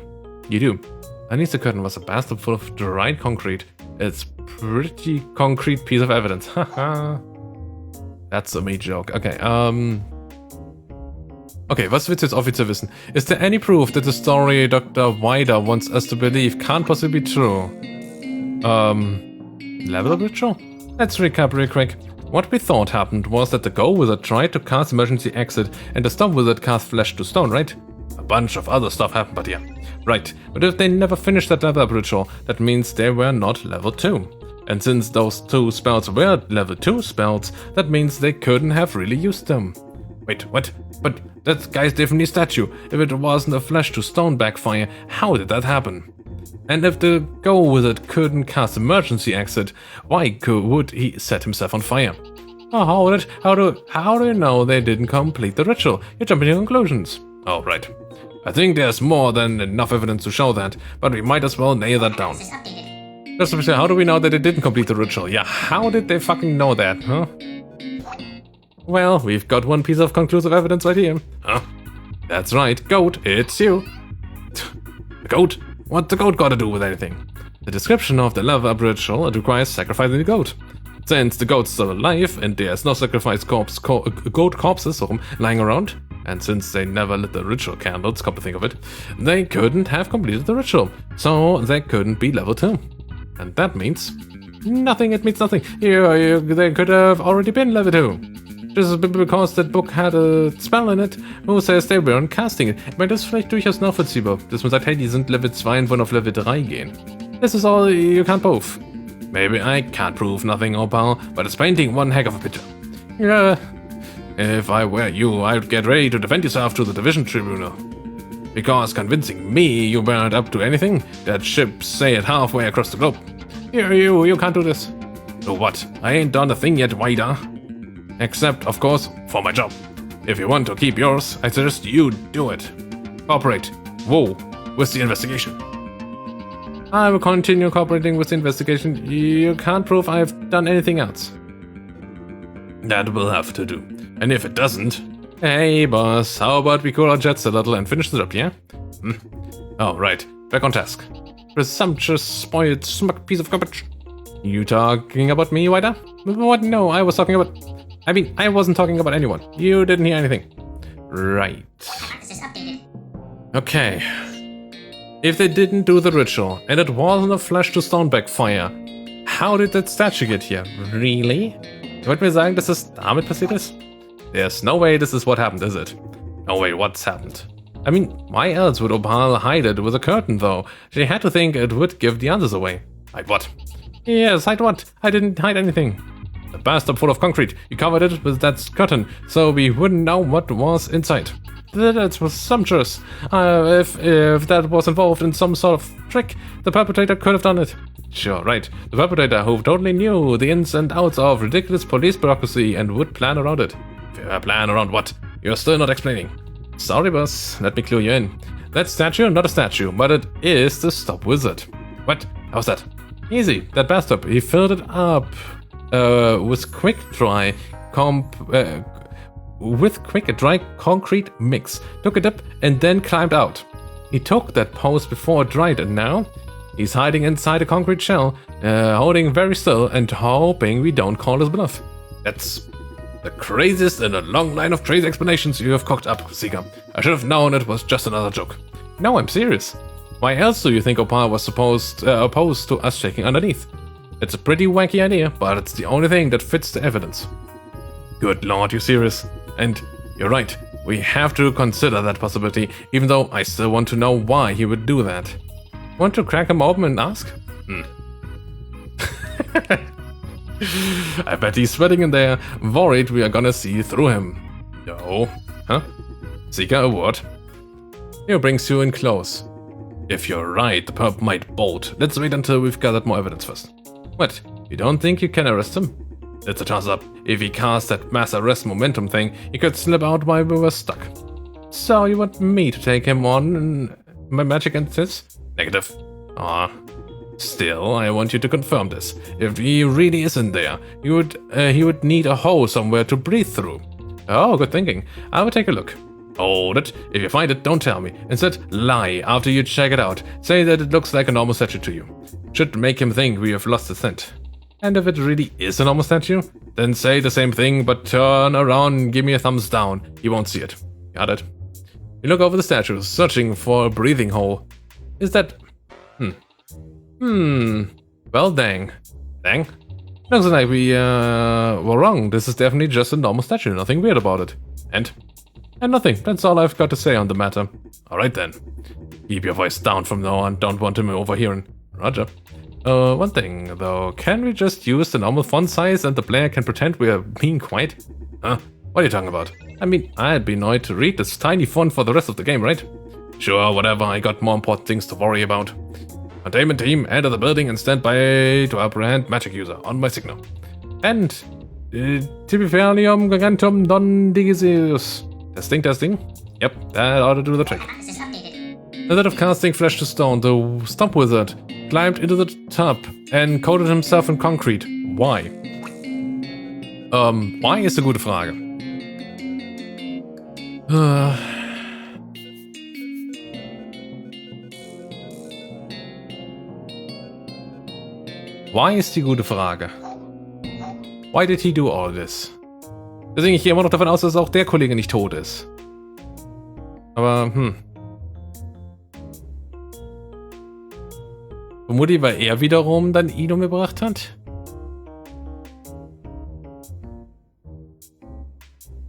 You do. Underneath the curtain was a bathtub full of dried concrete. It's pretty concrete piece of evidence. Haha. That's a me joke. Okay, okay, was willst du jetzt offiziell wissen? Is there any proof that the story Dr. Waida wants us to believe can't possibly be true? Level up ritual? Let's recap real quick. What we thought happened was that the Go Wizard tried to cast Emergency Exit and the Stop Wizard cast Flesh to Stone, right? A bunch of other stuff happened, but yeah. Right, but if they never finished that level up ritual, that means they were not level 2. And since those 2 spells were level 2 spells, that means they couldn't have really used them. Wait, what? But that guy's definitely a statue. If it wasn't a Flesh to Stone backfire, how did that happen? And if the Go Wizard couldn't cast Emergency Exit, why would he set himself on fire? Oh, how do you know they didn't complete the ritual? You're jumping to conclusions. Oh, right. I think there's more than enough evidence to show that, but we might as well nail that down. Just to say, how do we know that they didn't complete the ritual? Yeah, how did they fucking know that, huh? Well, we've got one piece of conclusive evidence right here. Huh? That's right, goat, it's you. The goat? What's the goat got to do with anything? The description of the level up ritual, it requires sacrificing the goat. Since the goat's still alive and there's no sacrificed goat corpses lying around, and since they never lit the ritual candles, come to think of it, they couldn't have completed the ritual, so they couldn't be level 2. And that means nothing. It means nothing. They could have already been level 2. Just because that book had a spell in it, who says they weren't casting it. Ich meine, das ist vielleicht durchaus nachvollziehbar, dass man sagt, hey, die sind Level 2 und wollen auf Level 3 gehen. This is all you can't prove. Maybe I can't prove nothing, Opal, but it's painting one heck of a picture. Yeah. If I were you, I'd get ready to defend yourself to the Division Tribunal. Because convincing me you weren't up to anything, that ship sailed halfway across the globe. You can't do this. Do what? I ain't done a thing yet, Waida. Except, of course, for my job. If you want to keep yours, I suggest you do it. Cooperate. Whoa, with the investigation. I will continue cooperating with the investigation. You can't prove I've done anything else. That will have to do. And if it doesn't... Hey, boss, how about we cool our jets a little and finish the job, yeah? Oh, right. Back on task. Presumptuous, spoiled, smug piece of garbage. You talking about me, Waida? What? No, I was talking about... I wasn't talking about anyone. You didn't hear anything. Right. Okay. If they didn't do the ritual, and it wasn't a Flesh to Stone backfire, how did that statue get here? Really? You wollt mir sagen, dass es damit passiert ist? There's no way this is what happened, is it? No way, what's happened? I mean, why else would Opal hide it with a curtain, though? She had to think it would give the others away. Hide what? Yes, hide what? I didn't hide anything. The bathtub full of concrete. You covered it with that curtain, so we wouldn't know what was inside. That was sumptuous. If that was involved in some sort of trick, the perpetrator could have done it. Sure, right. The perpetrator who totally knew the ins and outs of ridiculous police bureaucracy and would plan around it. Plan around what? You're still not explaining. Sorry, boss. Let me clue you in. That statue, not a statue, but it is the Stop Wizard. What? How's that? Easy. That bathtub. He filled it up with quick dry concrete mix. Took a dip and then climbed out. He took that pose before it dried, and now he's hiding inside a concrete shell, holding very still and hoping we don't call his bluff. That's the craziest in a long line of crazy explanations you have cooked up, Seeker. I should have known it was just another joke. No, I'm serious. Why else do you think Opal was opposed to us checking underneath? It's a pretty wacky idea, but it's the only thing that fits the evidence. Good lord, you serious? And you're right, we have to consider that possibility, even though I still want to know why he would do that. Want to crack him open and ask? I bet he's sweating in there, worried we are gonna see through him. No. Huh? Seeker, a word? Here brings you in close. If you're right, the perp might bolt. Let's wait until we've gathered more evidence first. What? You don't think you can arrest him? It's a toss up. If he casts that mass arrest momentum thing, he could slip out while we were stuck. So you want me to take him on my magic and this? Negative. Still, I want you to confirm this. If he really isn't there, he would need a hole somewhere to breathe through. Oh, good thinking. I will take a look. Hold it. If you find it, don't tell me. Instead, lie after you check it out. Say that it looks like a normal statue to you. Should make him think we have lost the scent. And if it really is a normal statue, then say the same thing, but turn around and give me a thumbs down. He won't see it. Got it? You look over the statue, searching for a breathing hole. Is that... Well, dang. Dang? Looks like we were wrong. This is definitely just a normal statue. Nothing weird about it. And nothing. That's all I've got to say on the matter. Alright then. Keep your voice down from now on. Don't want him overhearing. Roger. One thing, though. Can we just use the normal font size and the player can pretend we're being quiet? Huh? What are you talking about? I mean, I'd be annoyed to read this tiny font for the rest of the game, right? Sure, whatever. I got more important things to worry about. Containment team, enter the building and stand by to apprehend magic user on my signal. And Tibifernium Gigantum non digisius. Testing. Yep, that ought to do the trick. Instead of casting flesh to stone, the stump wizard climbed into the tub and coated himself in concrete. Why? Why ist eine gute Frage. Why ist die gute Frage. Why did he do all this? Deswegen ich gehe immer noch davon aus, dass auch der Kollege nicht tot ist. Aber, Vermutlich, weil er wiederum dann ihn umgebracht hat?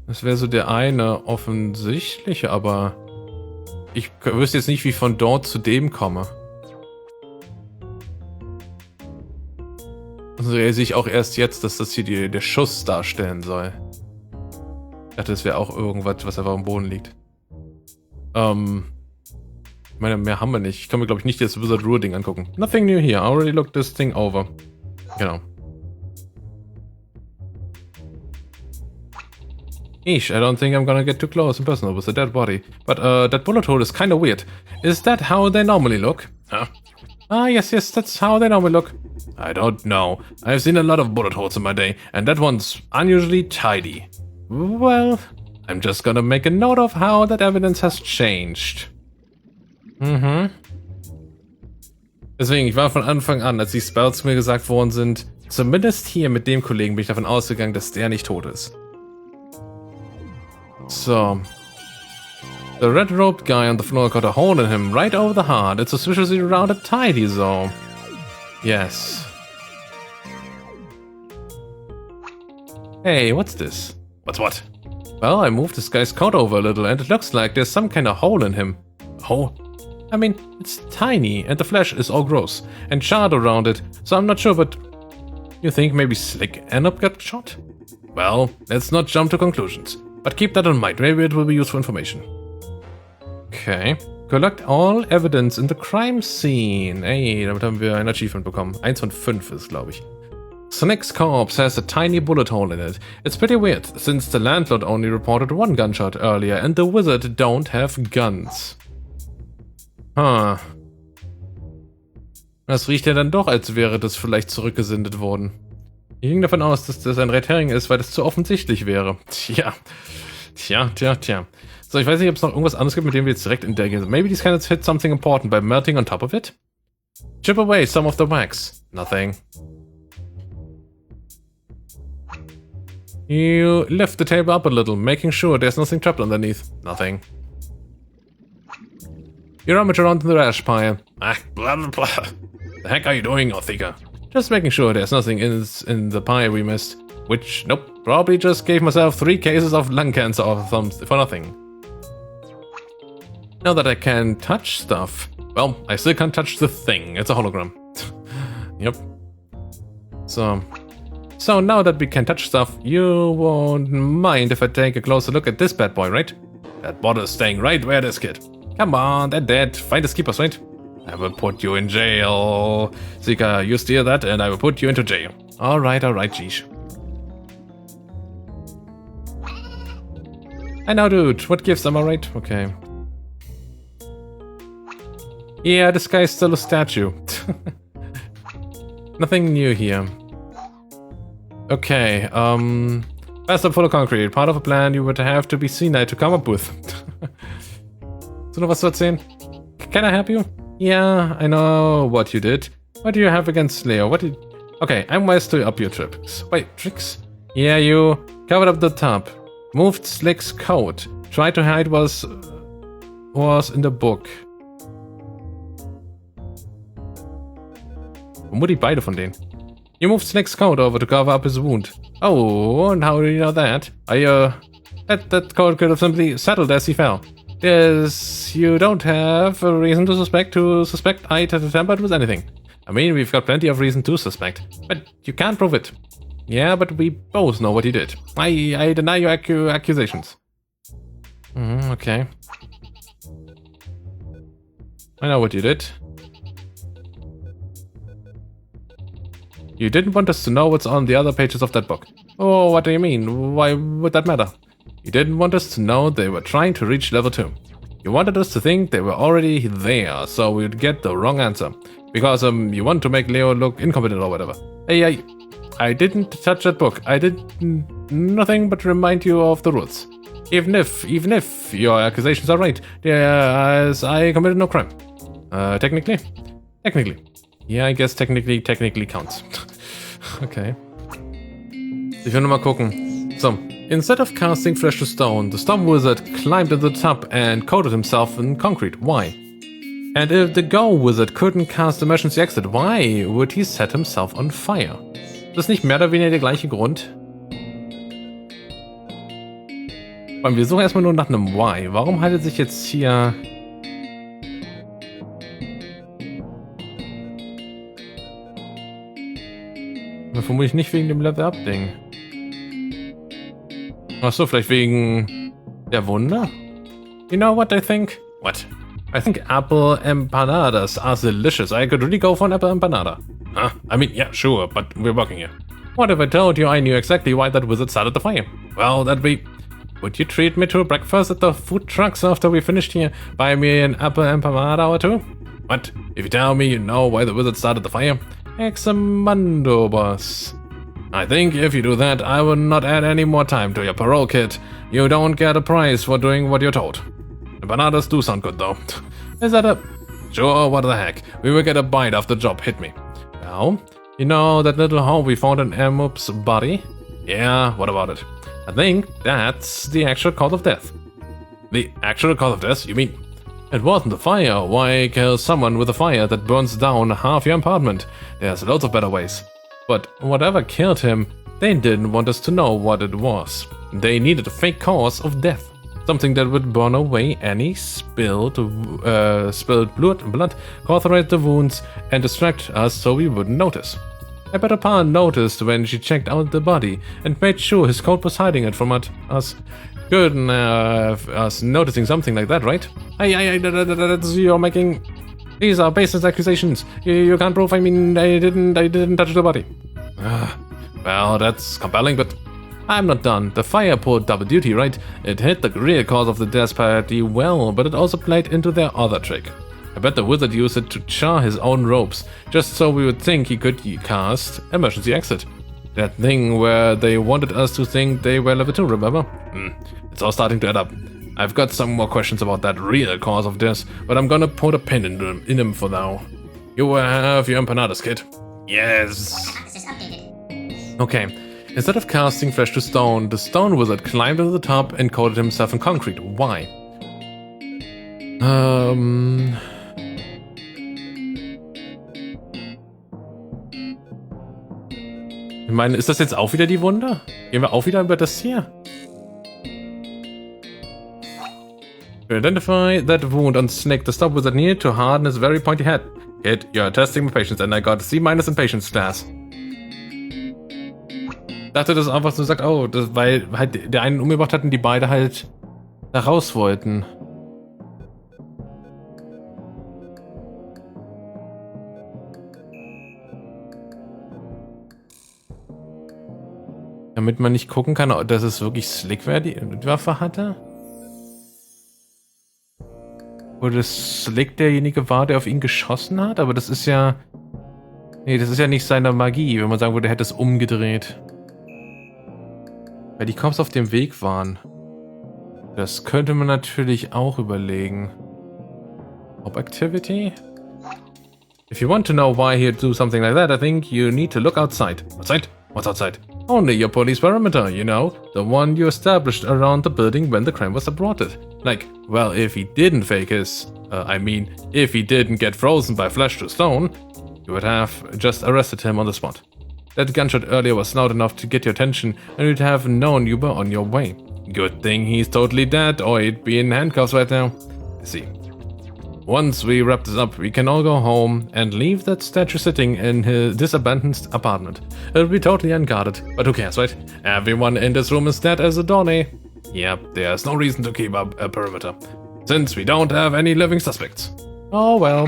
Das wäre so der eine offensichtliche, aber ich wüsste jetzt nicht, wie ich von dort zu dem komme. Also sehe ich auch erst jetzt, dass das hier der Schuss darstellen soll. Ich dachte, das wäre auch irgendwas, was einfach am Boden liegt. Ich meine, mehr haben wir nicht. Ich kann mir, glaube ich, nicht das Wizard Rule Ding angucken. Nothing new here. I already looked this thing over. Genau. I don't think I'm gonna get too close and personal with a dead body. But that bullet hole is kinda weird. Is that how they normally look? Huh? Ah, yes, that's how they normally look. I don't know. I've seen a lot of bullet holes in my day, and that one's unusually tidy. Well, I'm just gonna make a note of how that evidence has changed. Deswegen, ich war von Anfang an, als die Spells mir gesagt worden sind, zumindest hier mit dem Kollegen bin ich davon ausgegangen, dass der nicht tot ist. So. The red-robed guy on the floor got a hole in him right over the heart. It's suspiciously rounded tidy, though. Yes. Hey, what's this? What's what? Well, I moved this guy's coat over a little and it looks like there's some kind of hole in him. Hole? I mean, it's tiny and the flesh is all gross and charred around it, so I'm not sure, but you think maybe Slick Anop got shot? Well, let's not jump to conclusions, but keep that in mind. Maybe it will be useful information. Okay. Collect all evidence in the crime scene. Ey, damit haben wir ein Achievement bekommen. 1 von 5 ist, glaube ich. Slick's corpse has a tiny bullet hole in it. It's pretty weird, since the landlord only reported 1 gunshot earlier and the wizard don't have guns. Huh. Das riecht ja dann doch, als wäre das vielleicht zurückgesendet worden. Ich ging davon aus, dass das ein Red Herring ist, weil das zu offensichtlich wäre. Tja. So, ich weiß nicht, ob es noch irgendwas anderes gibt, mit dem wir jetzt direkt interagieren. Maybe these cannons hit something important by melting on top of it? Chip away some of the wax. Nothing. You lift the table up a little, making sure there's nothing trapped underneath. Nothing. You rummage around in the trash pile. Ah, blah blah blah. The heck are you doing, Othika? Just making sure there's nothing in the pie we missed. Which, nope, probably just gave myself 3 cases of lung cancer or something for nothing. Now that I can touch stuff, well, I still can't touch the thing. It's a hologram. Yep. So now that we can touch stuff, you won't mind if I take a closer look at this bad boy, right? That bottle is staying right where it is, kid. Come on, they're dead. Find the keepers, right? I will put you in jail. Zika, you steal that and I will put you into jail. Alright, geesh. I know, dude. What gives, am I right? Okay. Yeah, this guy's still a statue. Nothing new here. Okay, bathtub full of concrete. Part of a plan you would have to be senile to come up with. So noch was zu erzählen? Can I help you? Yeah, I know what you did. What do you have against Leo? Okay, I'm wise to up your tricks. Wait, tricks? Yeah, you covered up the tub. Moved Slick's coat. Tried to hide was in the book. Vermutlich beide von denen. You moved Snake's coat over to cover up his wound. Oh, and how do you know that? That coat could have simply settled as he fell. Yes, you don't have a reason to suspect I tampered with anything. I mean, we've got plenty of reason to suspect, but you can't prove it. Yeah, but we both know what you did. I deny your accusations. Okay. I know what you did. You didn't want us to know what's on the other pages of that book. Oh, what do you mean? Why would that matter? You didn't want us to know they were trying to reach level 2. You wanted us to think they were already there, so we'd get the wrong answer. Because, you want to make Leo look incompetent or whatever. Hey, I didn't touch that book. I did nothing but remind you of the rules. Even if your accusations are right, as I committed no crime. Technically? Technically. Yeah, I guess technically counts. Okay. Ich will nur mal gucken. So, instead of casting flesh to stone, the stone wizard climbed to the top and coated himself in concrete. Why? And if the Go Wizard couldn't cast Emergency Exit, why would he set himself on fire? Ist das nicht mehr oder weniger der gleiche Grund? Wir suchen erstmal nur nach einem Why. Warum hat er sich jetzt hier... Vermutlich nicht wegen dem Level-Up-Ding. Achso, vielleicht wegen der Wunde? You know what I think? What? I think apple empanadas are delicious. I could really go for an apple empanada. Huh? I mean, yeah, sure, but we're working here. What if I told you I knew exactly why that wizard started the fire? Well, that'd be... Would you treat me to a breakfast at the food trucks after we finished here? Buy me an apple empanada or two? What? If you tell me you know why the wizard started the fire? Examando, boss. I think if you do that, I will not add any more time to your parole kit. You don't get a prize for doing what you're told. Empanadas do sound good, though. Is that a... Sure, what the heck. We will get a bite after the job hit me. Well, you know that little hole we found in Emup's body? Yeah, what about it? I think that's the actual cause of death. The actual cause of death? You mean... It wasn't a fire. Why kill someone with a fire that burns down half your apartment? There's loads of better ways. But whatever killed him, they didn't want us to know what it was. They needed a fake cause of death. Something that would burn away any spilled blood, cauterize the wounds, and distract us so we wouldn't notice. I bet Pa noticed when she checked out the body and made sure his coat was hiding it from us. Couldn't have us noticing something like that, right? You're making... These are baseless accusations. You can't prove. I mean, I didn't touch the body. Well, that's compelling, but I'm not done. The fire pulled double duty, right? It hit the real cause of the death pretty well, but it also played into their other trick. I bet the wizard used it to char his own ropes, just so we would think he could cast Emergency Exit. That thing where they wanted us to think they were level 2, remember? It's all starting to add up. I've got some more questions about that real cause of death, but I'm gonna put a pin in them for now. You have your empanadas, kid. Yes. Okay. Instead of casting flesh to stone, the stone wizard climbed to the top and coated himself in concrete. Why? Ich meine, ist das jetzt auch wieder die Wunde? Gehen wir auch wieder über das hier? To identify that wound on Snake, the stop wizard needed to harden his very pointy head. Kid, you're testing my patience and I got C- in patience class. Ich dachte, das einfach so sagt, oh, das, weil halt der einen umgebracht hat und die beide halt da raus wollten. Damit man nicht gucken kann, dass es wirklich Slick wäre, die Waffe hatte. Oder Slick derjenige war, der auf ihn geschossen hat, aber das ist ja... Nee, das ist ja nicht seine Magie, wenn man sagen würde, er hätte es umgedreht. Weil die Cops auf dem Weg waren. Das könnte man natürlich auch überlegen. Op Activity? If you want to know why he'd do something like that, I think you need to look outside. Outside? What's outside? Only your police perimeter, you know, the one you established around the building when the crime was aborted. Like, well, if he didn't fake his, if he didn't get frozen by flesh to stone, you would have just arrested him on the spot. That gunshot earlier was loud enough to get your attention, and you'd have known you were on your way. Good thing he's totally dead, or he'd be in handcuffs right now. I see. Once we wrap this up, we can all go home and leave that statue sitting in this abandoned apartment. It'll be totally unguarded, but who cares, right? Everyone in this room is dead as a doornail. Yep, there's no reason to keep up a perimeter, since we don't have any living suspects. Oh well.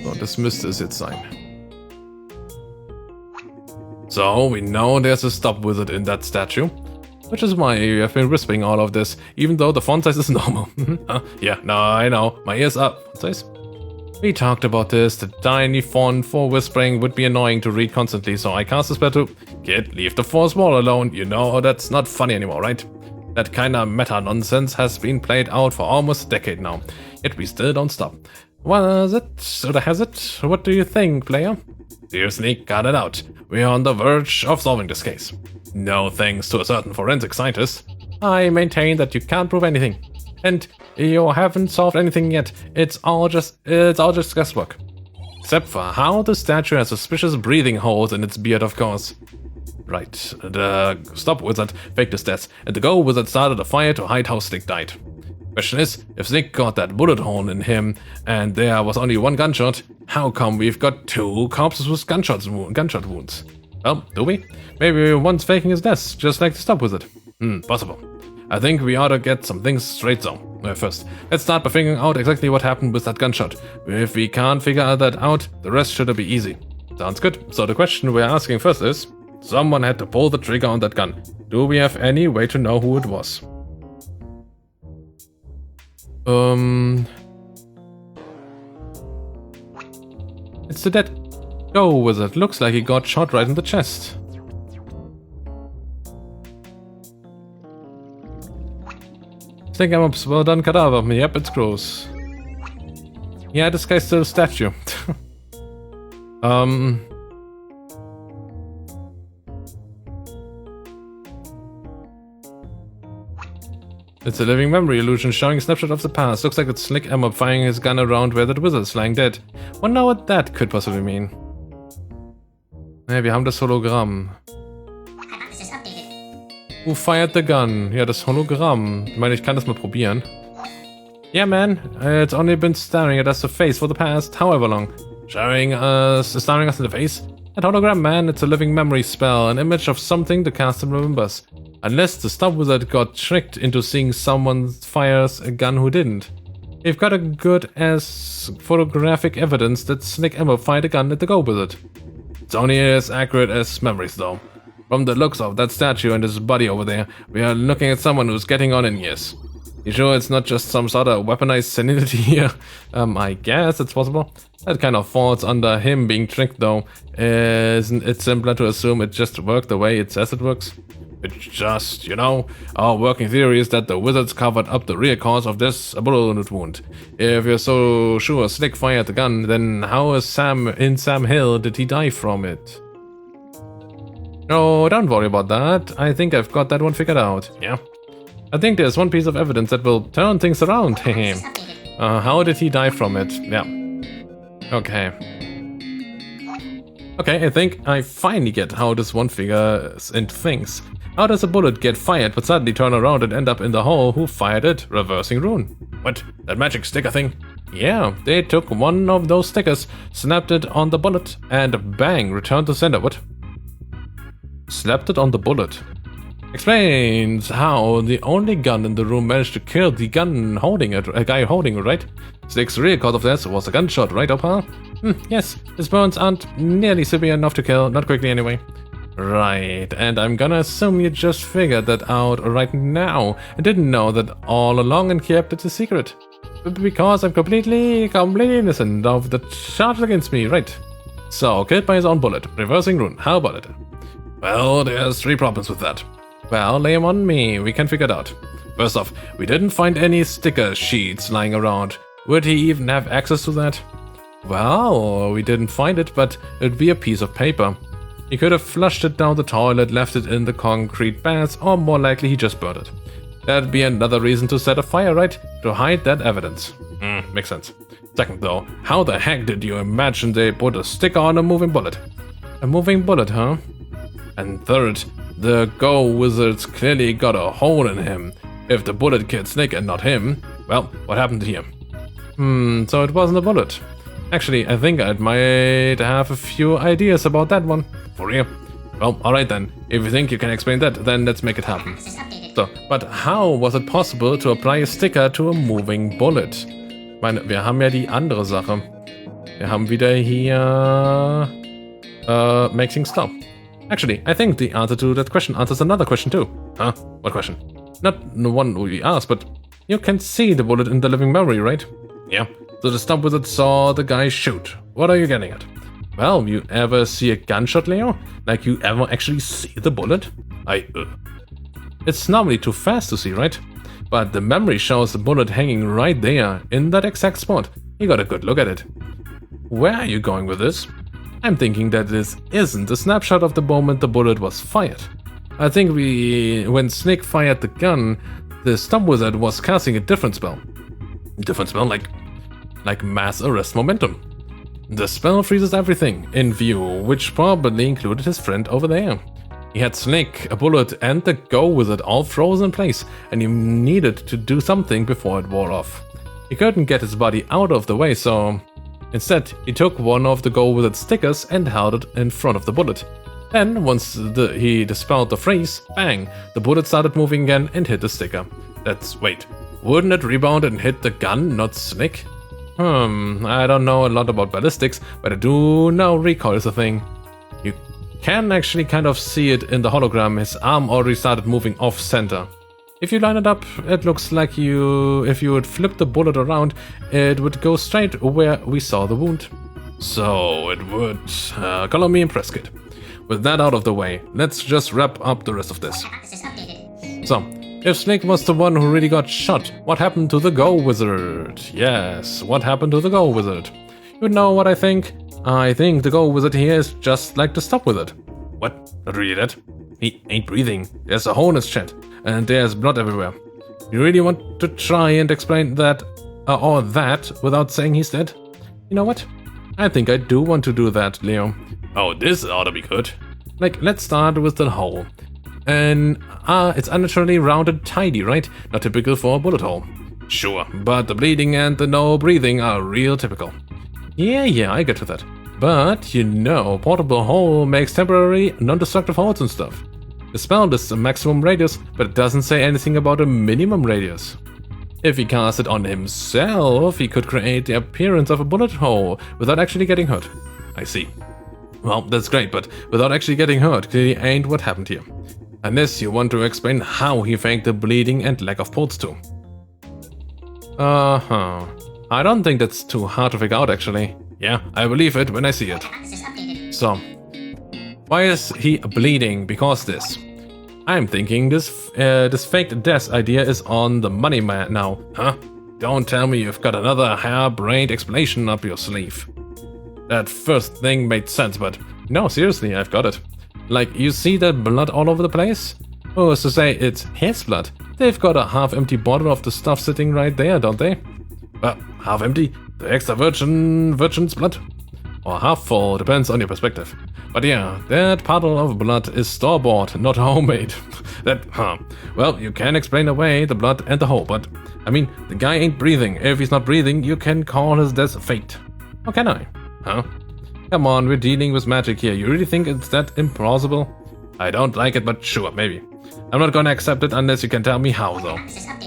So, dismissed ist jetzt sein. So, we know there's a stop wizard in that statue, which is why you have been whispering all of this, even though the font size is normal. Yeah, no, I know, my ears up. What size? We talked about this, the tiny font for whispering would be annoying to read constantly, so I cast a spell to... Kid, leave the fourth wall alone, you know that's not funny anymore, right? That kinda meta-nonsense has been played out for almost a decade now, yet we still don't stop. Was it? Or has it? What do you think, player? Seriously, cut it out. We're on the verge of solving this case. No thanks to a certain forensic scientist. I maintain that you can't prove anything. And you haven't solved anything yet. It's all just guesswork. Except for how the statue has suspicious breathing holes in its beard, of course. Right, the stop wizard faked his death, and the go wizard started a fire to hide how Snick died. Question is, if Snick got that bullet hole in him, and there was only one gunshot, how come we've got two corpses with gunshot wounds? Well, do we? Maybe one's faking his death, just like the stop wizard. Possible. I think we ought to get some things straight though. First, let's start by figuring out exactly what happened with that gunshot. If we can't figure that out, the rest should be easy. Sounds good. So the question we're asking first is, someone had to pull the trigger on that gun. Do we have any way to know who it was? It's the dead go wizard. Looks like he got shot right in the chest. Think I'm a well done cadaver. Yep, it's gross. Yeah, this guy's still a statue. It's a living memory illusion showing a snapshot of the past. Looks like it's Slick Emma firing his gun around where that wizard's lying dead. Wonder what that could possibly mean. Ja, wir haben das Hologramm. Who fired the gun? Ja, das Hologramm. Ich meine, ich kann das mal probieren. Yeah, man. It's only been staring at us in the face for the past however long. Staring us in the face? That hologram, man, it's a living memory spell. An image of something the caster remembers. Unless the stop wizard got tricked into seeing someone fires a gun who didn't. We've got a good as photographic evidence that Slick Emma fired a gun at the go wizard. It's only as accurate as memories though. From the looks of that statue and his body over there, we are looking at someone who's getting on in years. You sure it's not just some sort of weaponized senility here? I guess it's possible. That kind of falls under him being tricked though. Isn't it simpler to assume it just worked the way it says it works? It's just, you know, our working theory is that the wizards covered up the real cause of this bullet wound. If you're so sure Slick fired the gun, then how is Sam Hill did he die from it? No, don't worry about that. I think I've got that one figured out. Yeah. I think there's one piece of evidence that will turn things around. How did he die from it? Yeah. Okay. Okay, I think I finally get how this one figures into things. How does a bullet get fired but suddenly turn around and end up in the hole? Who fired it? Reversing rune. What? That magic sticker thing? Yeah, they took one of those stickers, snapped it on the bullet, and bang, returned to sender. What? Slapped it on the bullet. Explains how the only gun in the room managed to kill the gun holding it, a guy holding it, right? Slick's real cause of death was a gunshot, right, Opa? Yes, his burns aren't nearly severe enough to kill, not quickly anyway. Right, and I'm gonna assume you just figured that out right now and didn't know that all along and kept it a secret. Because I'm completely innocent of the charge against me, right? So, killed by his own bullet, reversing rune, how about it? Well, there's 3 problems with that. Well, lay 'em on me, we can figure it out. First off, we didn't find any sticker sheets lying around. Would he even have access to that? Well, we didn't find it, but it'd be a piece of paper. He could have flushed it down the toilet, left it in the concrete bath, or more likely he just burned it. That'd be another reason to set a fire, right? To hide that evidence. Makes sense. Second though, how the heck did you imagine they put a sticker on a moving bullet? A moving bullet, huh? And third, the Go Wizard's clearly got a hole in him. If the bullet killed Snick and not him, well, what happened here? So it wasn't a bullet. Actually, I think I might have a few ideas about that one. For real? Well, alright then. If you think you can explain that, then let's make it happen. So, but how was it possible to apply a sticker to a moving bullet? Ich meine, wir haben ja die andere Sache. Wir haben wieder hier make things stop. Actually, I think the answer to that question answers another question too. Huh? What question? Not the one we asked, but you can see the bullet in the living memory, right? Yeah. So the Stop Wizard saw the guy shoot. What are you getting at? Well, you ever see a gunshot, Leo? Like you ever actually see the bullet? It's normally too fast to see, right? But the memory shows the bullet hanging right there, in that exact spot. You got a good look at it. Where are you going with this? I'm thinking that this isn't a snapshot of the moment the bullet was fired. I think when Snick fired the gun, the Stop Wizard was casting a different spell. Different spell, like mass arrest momentum. The spell freezes everything in view, which probably included his friend over there. He had Snick, a bullet, and the Go Wizard all frozen in place, and he needed to do something before it wore off. He couldn't get his body out of the way, so instead he took one of the Go Wizard's stickers and held it in front of the bullet. Then, once he dispelled the freeze, bang, the bullet started moving again and hit the sticker. Wait, wouldn't it rebound and hit the gun, not Snick? I don't know a lot about ballistics, but I do know recoil is a thing. You can actually kind of see it in the hologram. His arm already started moving off center. If you line it up, it looks like if you would flip the bullet around, it would go straight where we saw the wound. So it would color me impressed, kid. With that out of the way, let's just wrap up the rest of this. So, if Snick was the one who really got shot, what happened to the Go Wizard? Yes, what happened to the Go Wizard? You know what I think? I think the Go Wizard here is just like the Stop Wizard. What? Not really that? He ain't breathing. There's a hole in his chest, and there's blood everywhere. You really want to try and explain that, or that, without saying he's dead? You know what? I think I do want to do that, Leo. Oh, this ought to be good. Like, let's start with the hole. And it's unnaturally rounded tidy, right? Not typical for a bullet hole. Sure, but the bleeding and the no breathing are real typical. Yeah, I get to that. But, you know, portable hole makes temporary, non-destructive holes and stuff. The spell lists a maximum radius, but it doesn't say anything about a minimum radius. If he cast it on himself, he could create the appearance of a bullet hole without actually getting hurt. I see. Well, that's great, but without actually getting hurt clearly ain't what happened here. Unless you want to explain how he faked the bleeding and lack of pulse too. I don't think that's too hard to figure out, actually. Yeah, I believe it when I see it. So, why is he bleeding? Because this. I'm thinking this faked death idea is on the money man now, huh? Don't tell me you've got another hair-brained explanation up your sleeve. That first thing made sense, but no, seriously, I've got it. Like, you see that blood all over the place? Oh, is to say it's his blood. They've got a half-empty bottle of the stuff sitting right there, don't they? Half-empty? The extra virgin's blood? Or half-full, depends on your perspective. But yeah, that bottle of blood is store-bought, not homemade. Well, you can explain away the blood and the hole, but, I mean, the guy ain't breathing. If he's not breathing, you can call his death fate. Or can I? Huh? Come on, we're dealing with magic here. You really think it's that implausible? I don't like it, but sure, maybe. I'm not gonna accept it unless you can tell me how, though.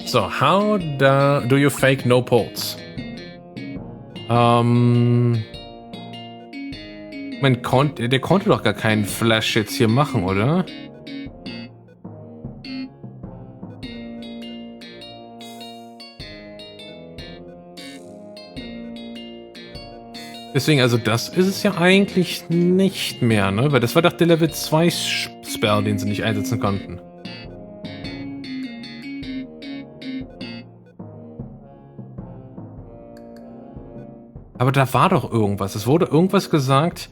So, how do you fake no pulse? Der konnte doch gar keinen Flash jetzt hier machen, oder? Deswegen, also das ist es ja eigentlich nicht mehr, ne? Weil das war doch der Level 2 Spell, den sie nicht einsetzen konnten. Aber da war doch irgendwas. Es wurde irgendwas gesagt.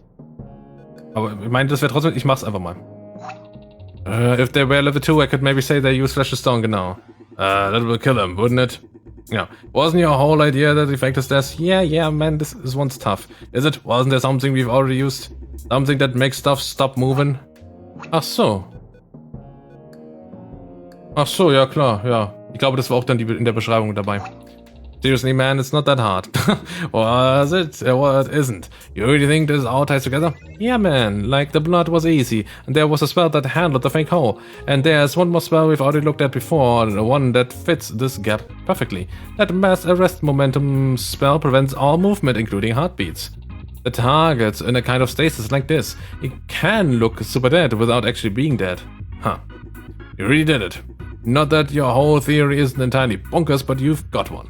Aber ich meine, das wäre trotzdem... Ich mach's einfach mal. If they were level 2, I could maybe say they use Flash of Stone, genau. That will kill him, wouldn't it? Yeah. Wasn't your whole idea that the effect is death? Yeah, man, this one's tough. Is it? Wasn't there something we've already used? Something that makes stuff stop moving. Ach so. Ach so, ja klar, ja. Ich glaube, das war auch dann in der Beschreibung dabei. Seriously, man, it's not that hard. Was it? Well, it isn't. You really think this all ties together? Yeah, man. Like, the blood was easy, and there was a spell that handled the fake hole. And there's one more spell we've already looked at before, the one that fits this gap perfectly. That mass arrest momentum spell prevents all movement, including heartbeats. The target in a kind of stasis like this, it can look super dead without actually being dead. Huh. You really did it. Not that your whole theory isn't entirely bonkers, but you've got one.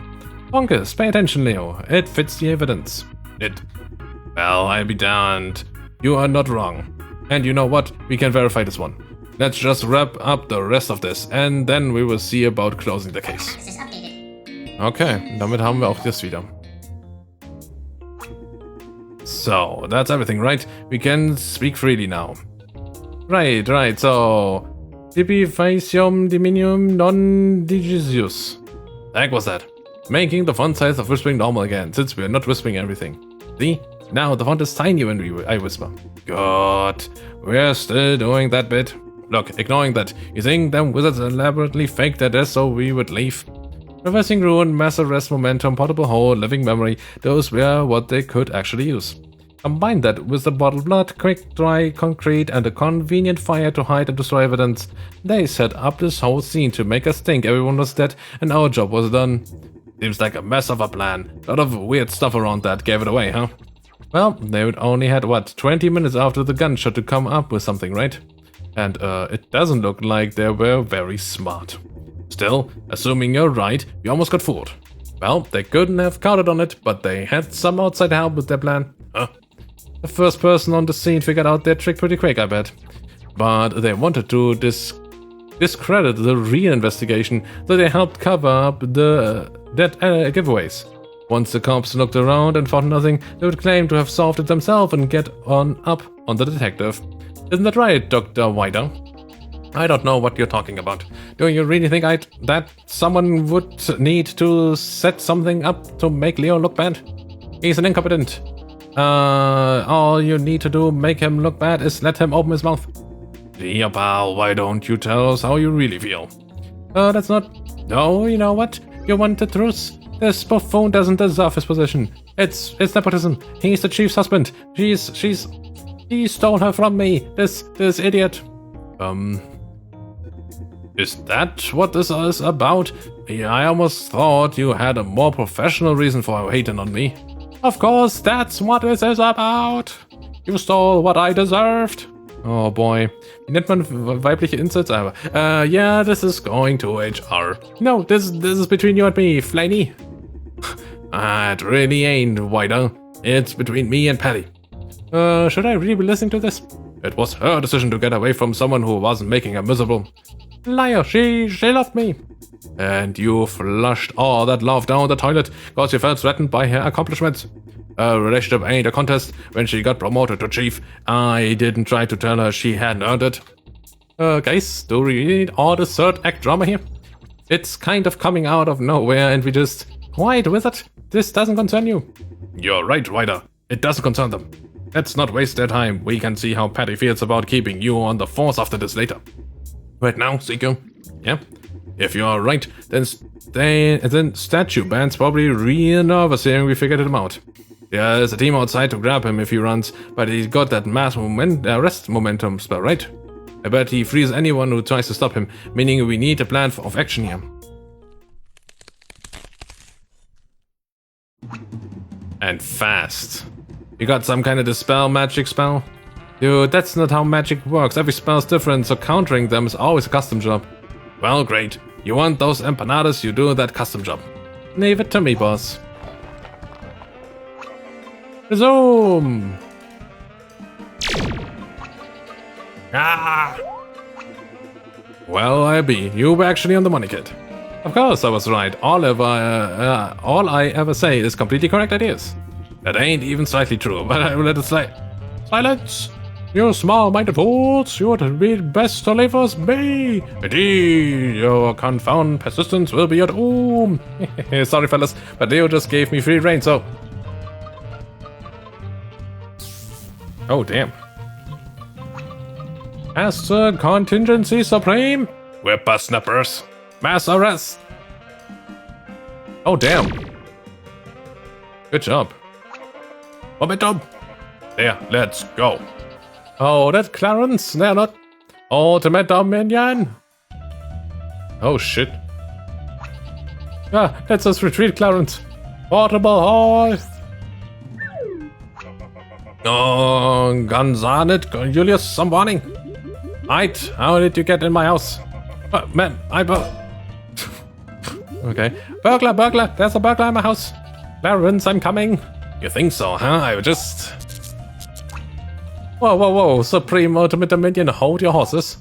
Bonkers, pay attention, Leo. It fits the evidence. Well, I'll be darned. You are not wrong. And you know what? We can verify this one. Let's just wrap up the rest of this, and then we will see about closing the case. Okay, damit haben wir auch das wieder. So, that's everything, right? We can speak freely now. Right, so... Tibi facium diminium non digisius. The heck was that? Making the font size of whispering normal again, since we are not whispering everything. See? Now the font is tiny when I whisper. Good. We're still doing that bit. Look, ignoring that, you think them wizards elaborately faked their death so we would leave? Reversing ruin, mass arrest momentum, portable hole, living memory, those were what they could actually use. Combine that with the bottled blood, quick dry concrete, and a convenient fire to hide and destroy evidence. They set up this whole scene to make us think everyone was dead and our job was done. Seems like a mess of a plan. A lot of weird stuff around that gave it away, huh? Well, they would only had, what, 20 minutes after the gunshot to come up with something, right? And it doesn't look like they were very smart. Still, assuming you're right, we almost got fooled. Well, they couldn't have counted on it, but they had some outside help with their plan. Huh? The first person on the scene figured out their trick pretty quick, I bet. But they wanted to discredit the real investigation, so they helped cover up the dead giveaways. Once the cops looked around and found nothing, they would claim to have solved it themselves and get on up on the detective. Isn't that right, Dr. Wider? I don't know what you're talking about. Do you really think that someone would need to set something up to make Leo look bad? He's an incompetent. All you need to do make him look bad is let him open his mouth. Dear pal, why don't you tell us how you really feel? That's not... No, you know what? You want the truth? This buffoon doesn't deserve his position. It's nepotism. He's the chief's husband. He stole her from me. This idiot. Is that what this is about? Yeah, I almost thought you had a more professional reason for hating on me. Of course, that's what this is about. You stole what I deserved. Oh boy. Wie nennt man weibliche Insults? Aber, yeah, this is going to HR. No, this is between you and me, Flaney. It really ain't, Wider. It's between me and Patty. Should I really be listening to this? It was her decision to get away from someone who wasn't making her miserable. Liar, she loved me. And you flushed all that love down the toilet because you felt threatened by her accomplishments. A relationship ain't a contest. When she got promoted to chief, I didn't try to tell her she hadn't earned it. Guys, do we need all the third act drama here? It's kind of coming out of nowhere and we just... Quiet, wizard. This doesn't concern you. You're right, Ryder. It doesn't concern them. Let's not waste their time. We can see how Patty feels about keeping you on the force after this later. Right now, Seiko? Yeah? If you're right, then Statue Band's probably real nervous hearing we figured him out. There's a team outside to grab him if he runs, but he's got that mass arrest momentum spell, right? I bet he frees anyone who tries to stop him, meaning we need a plan of action here. And fast. You got some kind of dispel magic spell? Dude, that's not how magic works. Every spell's different, so countering them is always a custom job. Well, great. You want those empanadas, you do that custom job. Leave it to me, boss. Resume! Ah! Well, I be. You were actually on the money, kid. Of course I was right. All I ever say is completely correct ideas. That ain't even slightly true, but I will let it slide. Silence! You small-minded fools! You would be best to leave us be! Indeed, your confound persistence will be your doom! Sorry, fellas, but Leo just gave me free reign, so... Oh, damn. Master Contingency Supreme. Whippersnappers. Mass arrest. Oh, damn. Good job. Momentum. There, let's go. Oh, that Clarence. They're not. Ultimate Dominion. Oh, shit. Ah, let's just retreat, Clarence. Portable hall. Oh, guns on it. Julius, some warning. Right, how did you get in my house? Oh, man, okay. Burglar, there's a burglar in my house. Clarence, I'm coming. You think so, huh? I just... Whoa, Supreme Ultimate Dominion, hold your horses.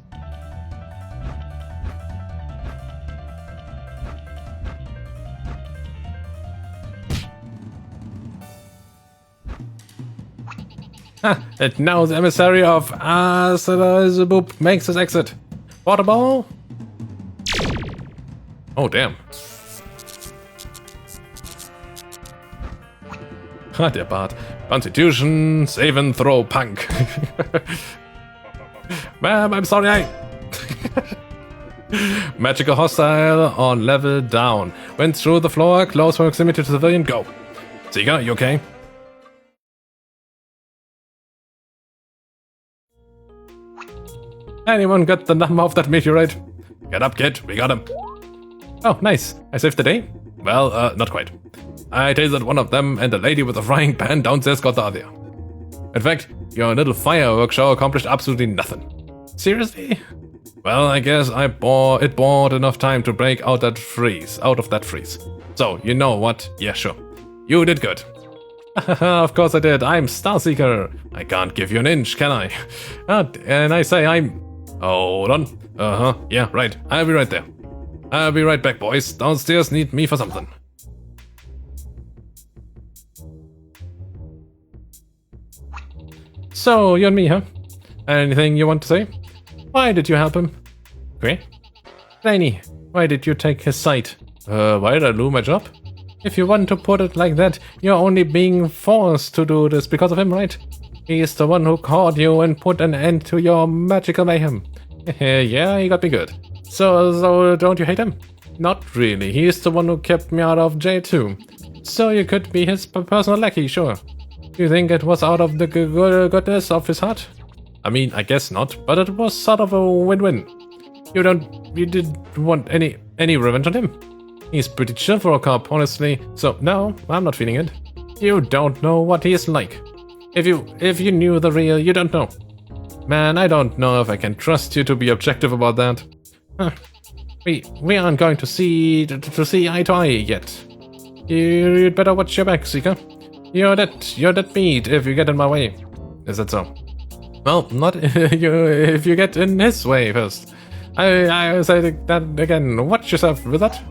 And now the emissary of Azabub makes his exit. Water ball. Oh, damn. Der Bart. Constitution, save and throw, punk. Ma'am, I'm sorry, Magical hostile on level down. Went through the floor, close proximity to civilian, go. Seeker, you okay? Anyone got the number of that meteorite? Get up, kid. We got him. Oh, nice. I saved the day? Well, not quite. I tasered one of them, and the lady with the frying pan downstairs got the other. In fact, your little fireworks show accomplished absolutely nothing. Seriously? Well, I guess it bought enough time to break out of that freeze. So, you know what? Yeah, sure. You did good. Of course I did. I'm Starseeker. I can't give you an inch, can I? And I say I'm... Hold on. Yeah, right. I'll be right there. I'll be right back, boys. Downstairs need me for something. So, you and me, huh? Anything you want to say? Why did you help him? Okay. Rainy, why did you take his side? Why did I do my job? If you want to put it like that, you're only being forced to do this because of him, right? He's the one who caught you and put an end to your magical mayhem. Yeah, he got me good. So don't you hate him? Not really, he's the one who kept me out of jail too. So you could be his personal lackey, sure. You think it was out of the goodness of his heart? I mean, I guess not, but it was sort of a win-win. You didn't want any revenge on him? He's pretty chill for a cop, honestly, so no, I'm not feeling it. You don't know what he is like. If you knew the real, you don't know. Man, I don't know if I can trust you to be objective about that. Huh. We aren't going to see eye to eye yet. You'd better watch your back, Seeker. You're that meat if you get in my way. Is that so? Well, not if you get in his way first. I say that again. Watch yourself with that.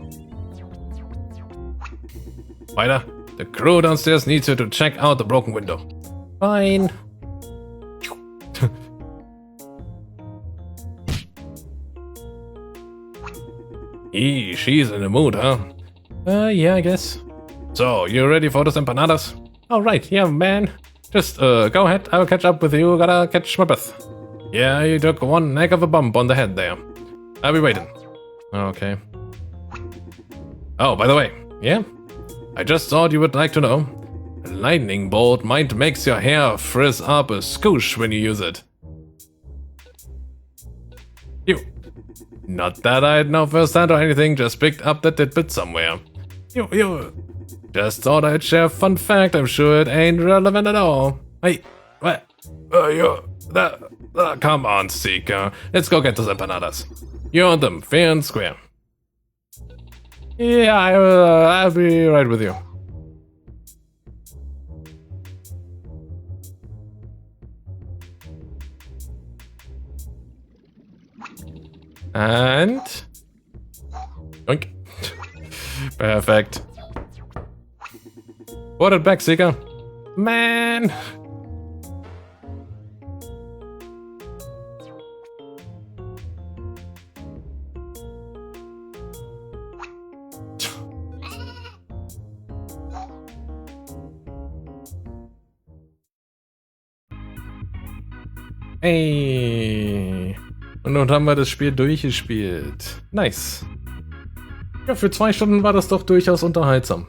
Spider, the crew downstairs needs you to check out the broken window. Fine. She's in the mood, huh? Yeah, I guess. So, you ready for those empanadas? All right, yeah, man. Just, go ahead. I'll catch up with you. Gotta catch my breath. Yeah, you took one heck of a bump on the head there. I'll be waiting. Okay. Oh, by the way, yeah? I just thought you would like to know. A lightning bolt might makes your hair frizz up a scoosh when you use it. You. Not that I'd know firsthand or anything, just picked up that tidbit somewhere. You. Just thought I'd share a fun fact, I'm sure it ain't relevant at all. Hey, what? Come on, Seeker. Let's go get those empanadas. You want them, fair and square. Yeah, I'll be right with you. And... Yoink. Perfect. Put it back, Seeker. Man! Ey. Und nun haben wir das Spiel durchgespielt. Nice. Ja, für 2 Stunden war das doch durchaus unterhaltsam.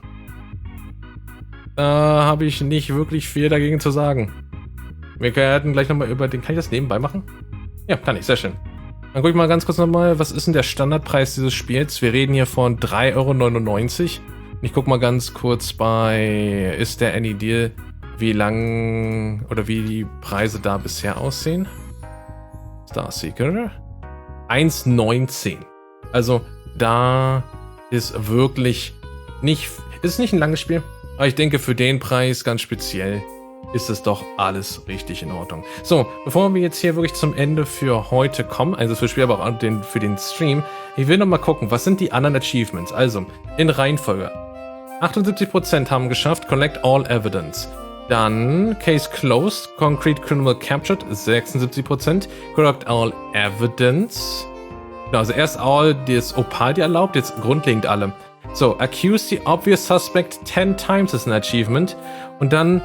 Da habe ich nicht wirklich viel dagegen zu sagen. Wir werden gleich nochmal über den... Kann ich das nebenbei machen? Ja, kann ich. Sehr schön. Dann gucke ich mal ganz kurz nochmal, was ist denn der Standardpreis dieses Spiels? Wir reden hier von 3,99 €. Ich gucke mal ganz kurz bei... Ist der Any Deal, wie lang oder wie die Preise da bisher aussehen? Starseeker. 1,19. Also da ist wirklich nicht... Ist nicht ein langes Spiel. Aber ich denke, für den Preis ganz speziell ist es doch alles richtig in Ordnung. So, bevor wir jetzt hier wirklich zum Ende für heute kommen, also für das Spiel, aber auch für den Stream, ich will noch mal gucken, was sind die anderen Achievements? Also, in Reihenfolge. 78% haben geschafft, Collect All Evidence. Dann, Case Closed, Concrete Criminal Captured, 76%, Collect All Evidence. Genau, also erst all das Opal dir erlaubt, jetzt grundlegend alle. So, Accuse the obvious suspect 10 times ist ein Achievement. Und dann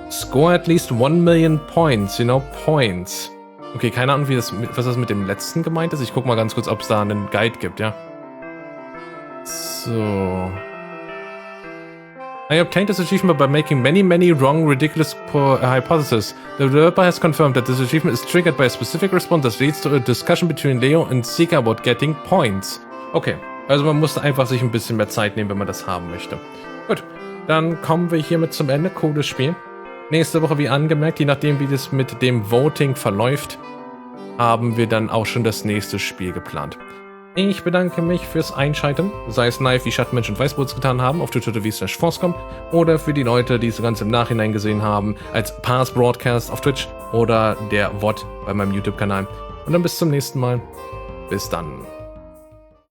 Score at least 1 million points, points. Okay, keine Ahnung, was das mit dem letzten gemeint ist. Ich guck mal ganz kurz, ob es da einen Guide gibt, ja. So. I obtained this achievement by making many wrong, ridiculous hypotheses. The developer has confirmed that this achievement is triggered by a specific response that leads to a discussion between Leo and Seeker about getting points. Okay, also man muss einfach sich ein bisschen mehr Zeit nehmen, wenn man das haben möchte. Gut, dann kommen wir hiermit zum Ende. Cooles Spiel. Nächste Woche, wie angemerkt, je nachdem, wie das mit dem Voting verläuft, haben wir dann auch schon das nächste Spiel geplant. Ich bedanke mich fürs Einschalten, sei es live, wie Schattenmensch und Weißboots getan haben, auf twitch.tv/forscom oder für die Leute, die es ganz im Nachhinein gesehen haben, als Past Broadcast auf Twitch oder der VoD bei meinem YouTube-Kanal. Und dann bis zum nächsten Mal. Bis dann.